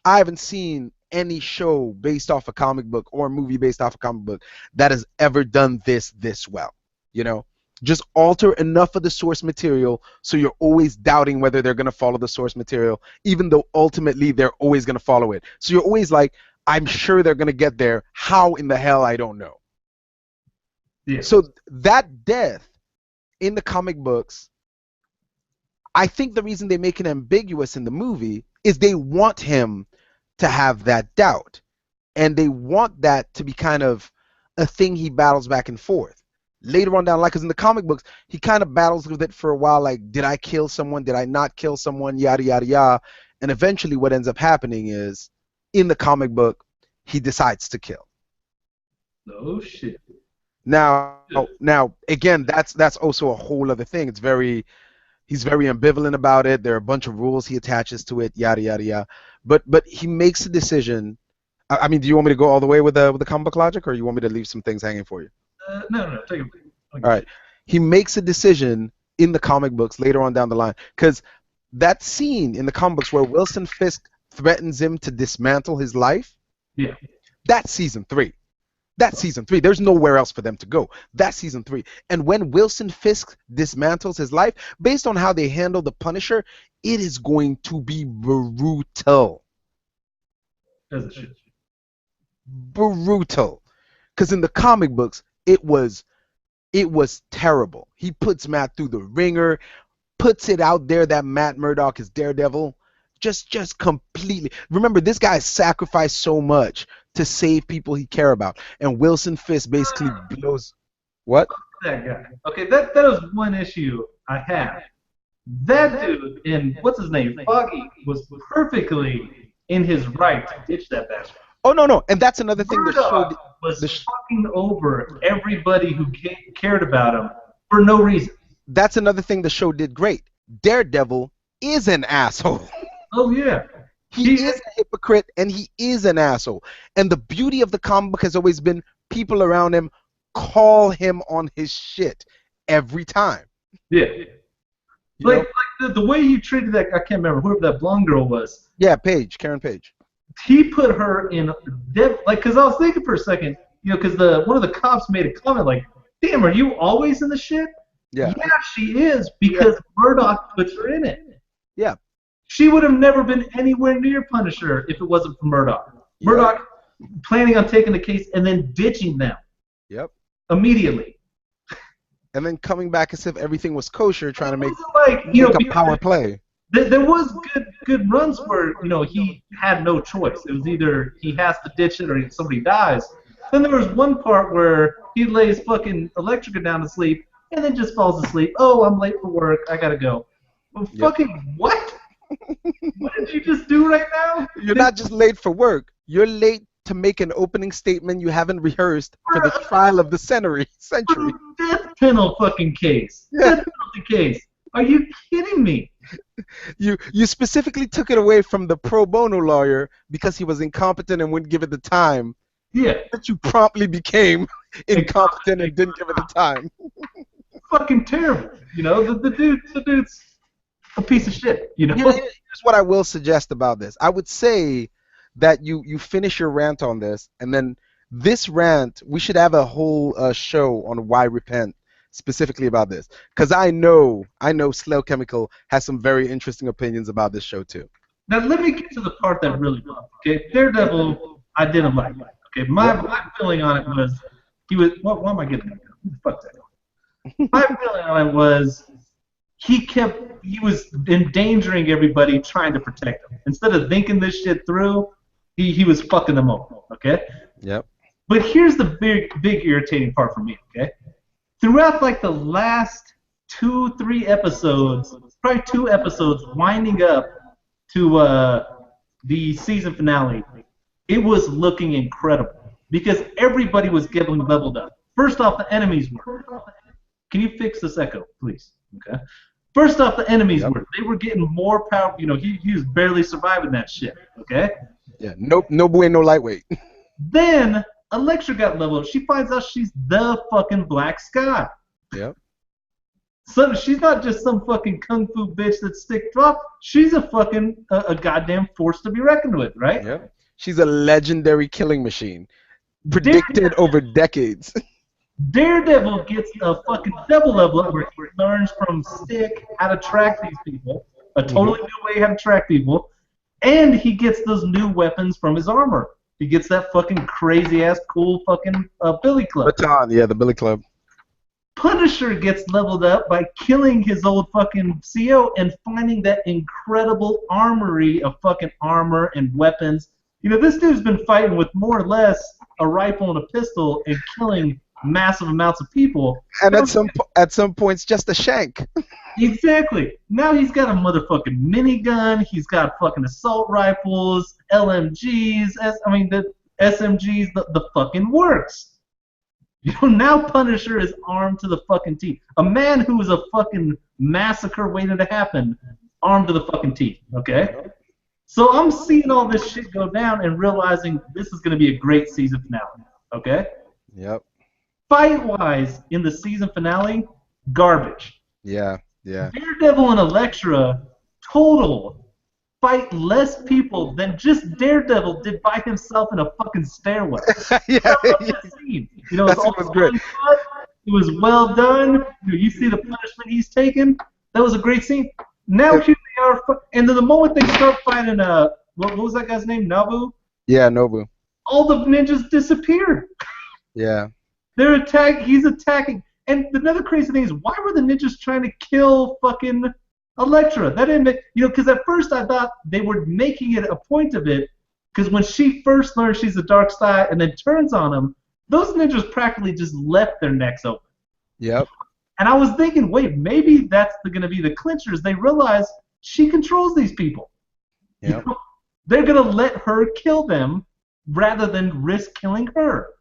haven't seen any show based off a comic book or movie based off a comic book that has ever done this well. You know? Just alter enough of the source material so you're always doubting whether they're going to follow the source material, even though ultimately they're always going to follow it. So you're always like, I'm sure they're going to get there. How in the hell? I don't know. Yeah. So that death in the comic books, I think the reason they make it ambiguous in the movie is they want him to have that doubt. And they want that to be kind of a thing he battles back and forth. Later on down the line, because in the comic books, he kind of battles with it for a while, like, did I kill someone? Did I not kill someone? Yada, yada, yada. And eventually what ends up happening is, in the comic book, he decides to kill. Oh, shit. Now, again, that's also a whole other thing. He's very ambivalent about it. There are a bunch of rules he attaches to it, yada, yada, yada. But he makes a decision. I mean, do you want me to go all the way with the comic book logic, or you want me to leave some things hanging for you? No, take it. All right. He makes a decision in the comic books later on down the line, because that scene in the comic books where Wilson Fisk threatens him to dismantle his life, yeah, that's season 3. That's season 3. There's nowhere else for them to go. That's season 3. And when Wilson Fisk dismantles his life, based on how they handle the Punisher, it is going to be brutal. Brutal. Because in the comic books, it was terrible. He puts Matt through the ringer, puts it out there that Matt Murdock is Daredevil, just completely. Remember, this guy sacrificed so much to save people he care about, and Wilson Fisk basically blows. What? That guy. Okay, that was one issue I had. That dude in what's his name, Foggy, was perfectly in his right to ditch that bastard. Oh, no, and that's another thing the show was fucking over everybody who cared about him for no reason. That's another thing the show did great. Daredevil is an asshole. Oh, yeah. He is a hypocrite, and he is an asshole. And the beauty of the comic book has always been people around him call him on his shit every time. Yeah. Like the way you treated that, I can't remember, whoever that blonde girl was. Yeah, Karen Page. He put her in because I was thinking for a second, because one of the cops made a comment like, "Damn, are you always in the shit?" Yeah, she is, because Murdock puts her in it. Yeah, she would have never been anywhere near Punisher if it wasn't for Murdock. Yeah. Murdock planning on taking the case and then ditching them. Yep. Immediately. And then coming back as if everything was kosher, trying to make a power play. There was good runs where he had no choice. It was either he has to ditch it or somebody dies. Then there was one part where he lays fucking Electrica down to sleep and then just falls asleep. Oh, I'm late for work. I gotta go. Well, fucking what? What did you just do right now? You're not just late for work. You're late to make an opening statement you haven't rehearsed for the trial of the century. Death penalty fucking case. Yeah. Death penalty case. Are you kidding me? You specifically took it away from the pro bono lawyer because he was incompetent and wouldn't give it the time. Yeah. But you promptly became incompetent and didn't give it the time. Fucking terrible. You know, the dude's a piece of shit. You know. Here's what I will suggest about this. I would say that you finish your rant on this, and then this rant, we should have a whole show on why repent specifically about this, because I know Slow Chemical has some very interesting opinions about this show too. Now let me get to the part that really bothered. Okay, Daredevil, I didn't like. Okay, my feeling on it was he was. Why am I getting that? Fuck that. My feeling on it was he was endangering everybody trying to protect them. Instead of thinking this shit through, he was fucking them over. Okay. Yep. But here's the big irritating part for me. Okay. Throughout like the last 2-3 episodes, probably 2 episodes winding up to the season finale, it was looking incredible because everybody was getting leveled up. First off, the enemies were. Can you fix this echo, please? Okay. First off, the enemies were. They were getting more power. You know, he was barely surviving that shit. Okay. Yeah. No bueno lightweight. Then Elektra got leveled. She finds out she's the fucking Black Sky. Yep. So she's not just some fucking kung fu bitch that's sticked up. She's a fucking a goddamn force to be reckoned with, right? Yep. She's a legendary killing machine, predicted over decades. Daredevil gets a fucking double level up where he learns from Stick how to track these people, a totally new way how to track people, and he gets those new weapons from his armor. He gets that fucking crazy-ass cool fucking Billy Club. Baton, yeah, the Billy Club. Punisher gets leveled up by killing his old fucking CO and finding that incredible armory of fucking armor and weapons. You know, this dude's been fighting with more or less a rifle and a pistol and killing massive amounts of people. And at some points, just a shank. Exactly. Now he's got a motherfucking minigun. He's got fucking assault rifles, LMGs. The SMGs. The fucking works. You know, now Punisher is armed to the fucking teeth. A man who is a fucking massacre waiting to happen, armed to the fucking teeth. Okay. So I'm seeing all this shit go down and realizing this is going to be a great season finale. Okay. Yep. Fight-wise, in the season finale, garbage. Yeah. Daredevil and Elektra total fight less people than just Daredevil did by himself in a fucking stairwell. Yeah. You know, it was great. It was well done. You see the punishment he's taken. That was a great scene. Now here they are, and then the moment they start fighting, what was that guy's name? Nobu? Yeah, Nobu. All the ninjas disappeared. Yeah. He's attacking. And another crazy thing is, why were the ninjas trying to kill fucking Elektra? That didn't make, because at first I thought they were making it a point of it, because when she first learns she's a dark side and then turns on him, those ninjas practically just left their necks open. Yep. And I was thinking, wait, maybe that's going to be the clinchers. They realize she controls these people. Yep. They're going to let her kill them rather than risk killing her,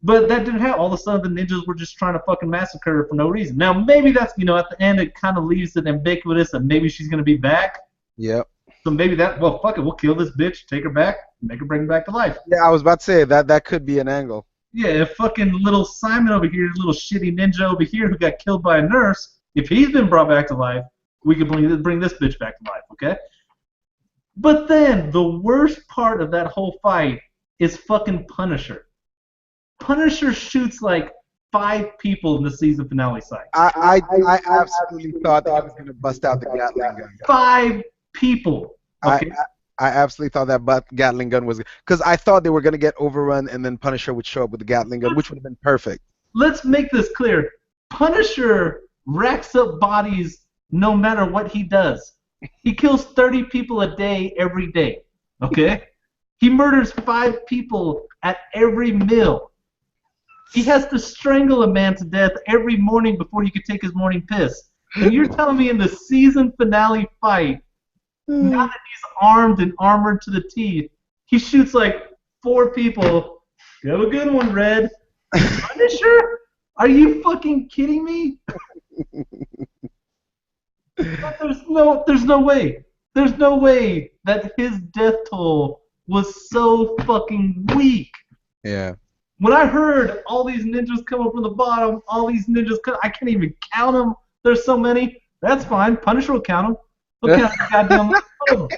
But that didn't happen. All of a sudden, the ninjas were just trying to fucking massacre her for no reason. Now, maybe that's, at the end, it kind of leaves it ambiguous that maybe she's going to be back. Yep. So maybe well, fuck it, we'll kill this bitch, take her back, make her bring her back to life. Yeah, I was about to say, that could be an angle. Yeah, if fucking little Simon over here, little shitty ninja over here who got killed by a nurse, if he's been brought back to life, we could bring this bitch back to life, okay? But then, the worst part of that whole fight is fucking Punisher. Punisher shoots like 5 people in the season finale site. I absolutely thought that he was going to bust out the Gatling gun. 5 people. Okay. I absolutely thought that Gatling gun was... Because I thought they were going to get overrun and then Punisher would show up with the Gatling gun, which would have been perfect. Let's make this clear. Punisher racks up bodies no matter what he does. He kills 30 people a day every day. Okay? He murders 5 people at every meal. He has to strangle a man to death every morning before he could take his morning piss. And you're telling me in the season finale fight, now that he's armed and armored to the teeth, He shoots like 4 people. You have a good one, Red. Punisher? Are you fucking kidding me? There's no way. There's no way that his death toll was so fucking weak. Yeah. When I heard all these ninjas come up from the bottom, I can't even count them. There's so many. That's fine. Punisher will count them. He'll count the goddamn lot of them.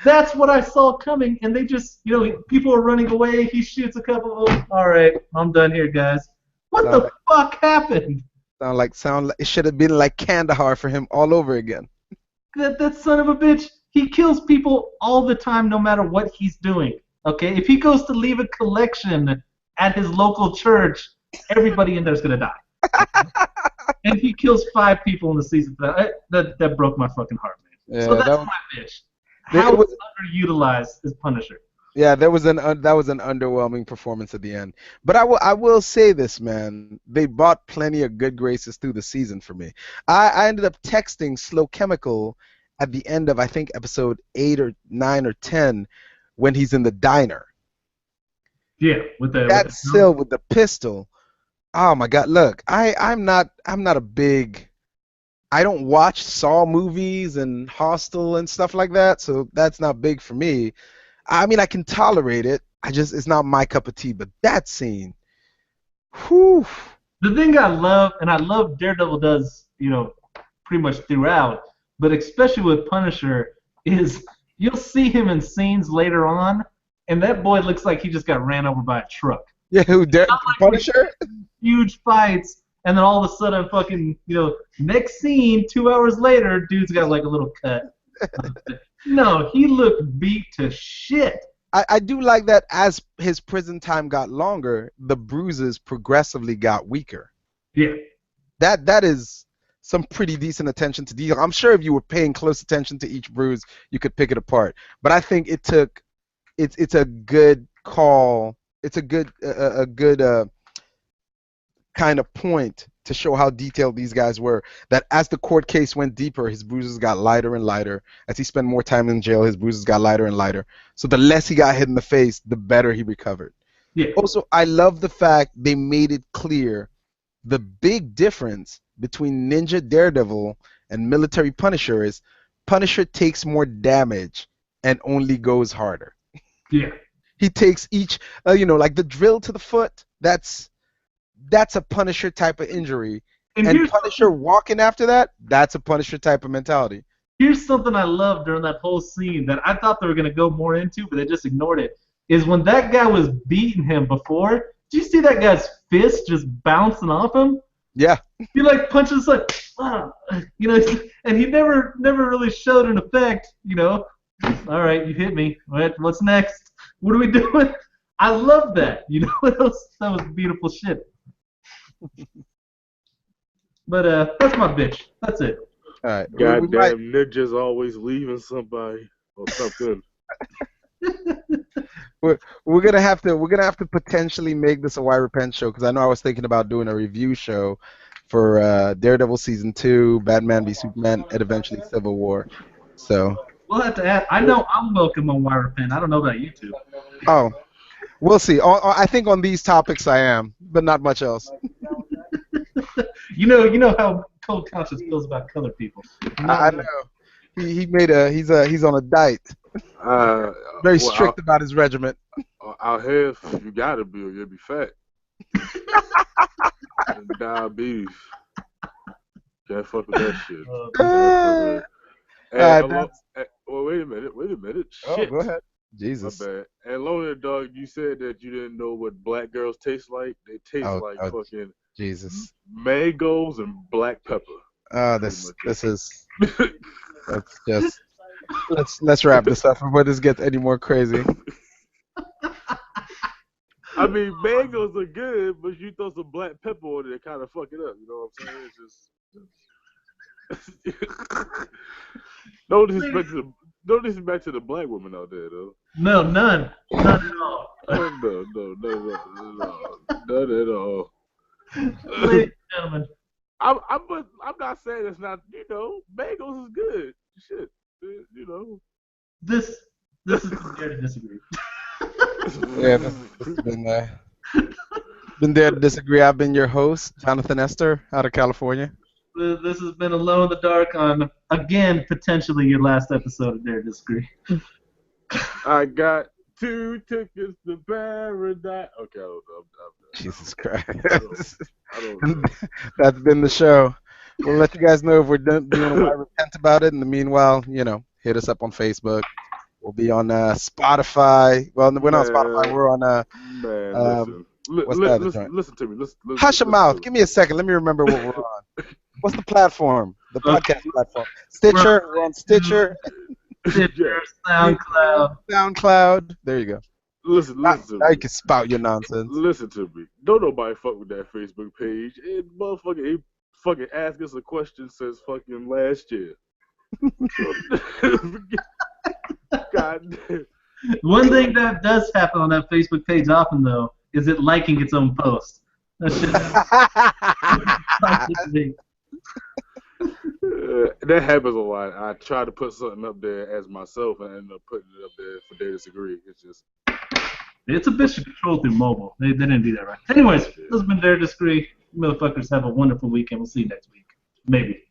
That's what I saw coming, and they just, people are running away. He shoots a couple of them. All right, I'm done here, guys. What the fuck happened? It should have been like Kandahar for him all over again. That son of a bitch, he kills people all the time no matter what he's doing. Okay? If he goes to leave a collection at his local church, everybody in there's going to die. And he kills 5 people in the season. That broke my fucking heart, man. Yeah, so that's my bitch. How underutilized is Punisher? Yeah, that was an underwhelming performance at the end. But I will say this, man. They brought plenty of good graces through the season for me. I ended up texting Slow Chemical at the end of, I think, episode 8 or 9 or 10 when he's in the diner. Yeah, with the pistol. Oh my God! Look, I'm not a big. I don't watch Saw movies and Hostel and stuff like that, so that's not big for me. I mean, I can tolerate it. It's not my cup of tea. But that scene, whew. The thing I love, and I love Daredevil does, pretty much throughout, but especially with Punisher, is you'll see him in scenes later on, and that boy looks like he just got ran over by a truck. Yeah, Punisher? Huge fights, and then all of a sudden, fucking, next scene, 2 hours later, dude's got like a little cut. No, he looked beat to shit. I do like that as his prison time got longer, the bruises progressively got weaker. Yeah. That is some pretty decent attention to detail. I'm sure if you were paying close attention to each bruise, you could pick it apart. But I think it's a good call. It's a good kind of point to show how detailed these guys were. That as the court case went deeper, his bruises got lighter and lighter. As he spent more time in jail, his bruises got lighter and lighter. So the less he got hit in the face, the better he recovered. Yeah. Also, I love the fact they made it clear the big difference between Ninja Daredevil and Military Punisher is Punisher takes more damage and only goes harder. Yeah. He takes each, like the drill to the foot, that's a Punisher type of injury. And Punisher walking after that, that's a Punisher type of mentality. Here's something I loved during that whole scene that I thought they were going to go more into, but they just ignored it, is when that guy was beating him before, did you see that guy's fist just bouncing off him? Yeah. He like punches like, and he never really showed an effect, All right, you hit me. All right, what's next? What are we doing? I love that. What else? That was beautiful shit. But that's my bitch. That's it. All right. Goddamn ninjas always leaving somebody or something. We're gonna have to potentially make this a Why Repent show, because I know I was thinking about doing a review show for Daredevil season 2, Batman v Superman, and eventually Civil War. So we'll have to add. I know I'm welcome on Why Repent. I don't know about you two. Oh, we'll see. I think on these topics I am, but not much else. You know how Cold Conscious feels about colored people. I know. He's on a diet. Very strict about his regiment. Out here, if you gotta be, or you'll be fat. And diabetes. Can't fuck with that shit. Wait a minute. Shit. Go ahead. Jesus. My bad. And Loner Dog, you said that you didn't know what black girls taste like. They taste like fucking Jesus. Mangoes and black pepper. This is. Let's wrap this up before this gets any more crazy. I mean, mangoes are good, but you throw some black pepper on it, it kind of fuck it up. You know what I'm saying? It's just no disrespect to the black women out there, though. No, none at all. No, none at all. Ladies and gentlemen, I'm not saying it's not. Mangoes is good. Shit, This This is Dare to Disagree. Yeah, this has been Dare to Disagree. I've been your host, Jonathan Esther, out of California. This has been Alone in the Dark on, again, potentially your last episode of Dare to Disagree. I got 2 tickets to paradise. Okay, I'm Jesus Christ. I don't know. That's been the show. We'll let you guys know if we're doing a repent about it. In the meanwhile, hit us up on Facebook. We'll be on Spotify. Well, we're not on Spotify. We're on. What's the other joint? Listen to me. Hush your mouth. Give me a second. Let me remember what we're on. What's the platform? The podcast platform. Stitcher. We're on Stitcher. Stitcher, SoundCloud. There you go. Listen to Now me. you can spout your nonsense. Listen to me. Don't nobody fuck with that Facebook page. It motherfucking asked us a question since fucking last year. God damn. One thing that does happen on that Facebook page often, though, is it liking its own post. That shit that happens a lot. I try to put something up there as myself and end up putting it up there for Dare to Disagree. It's a bitch to control through mobile. They didn't do that right. Anyways, this has been Dare to Disagree. You motherfuckers have a wonderful weekend. We'll see you next week. Maybe.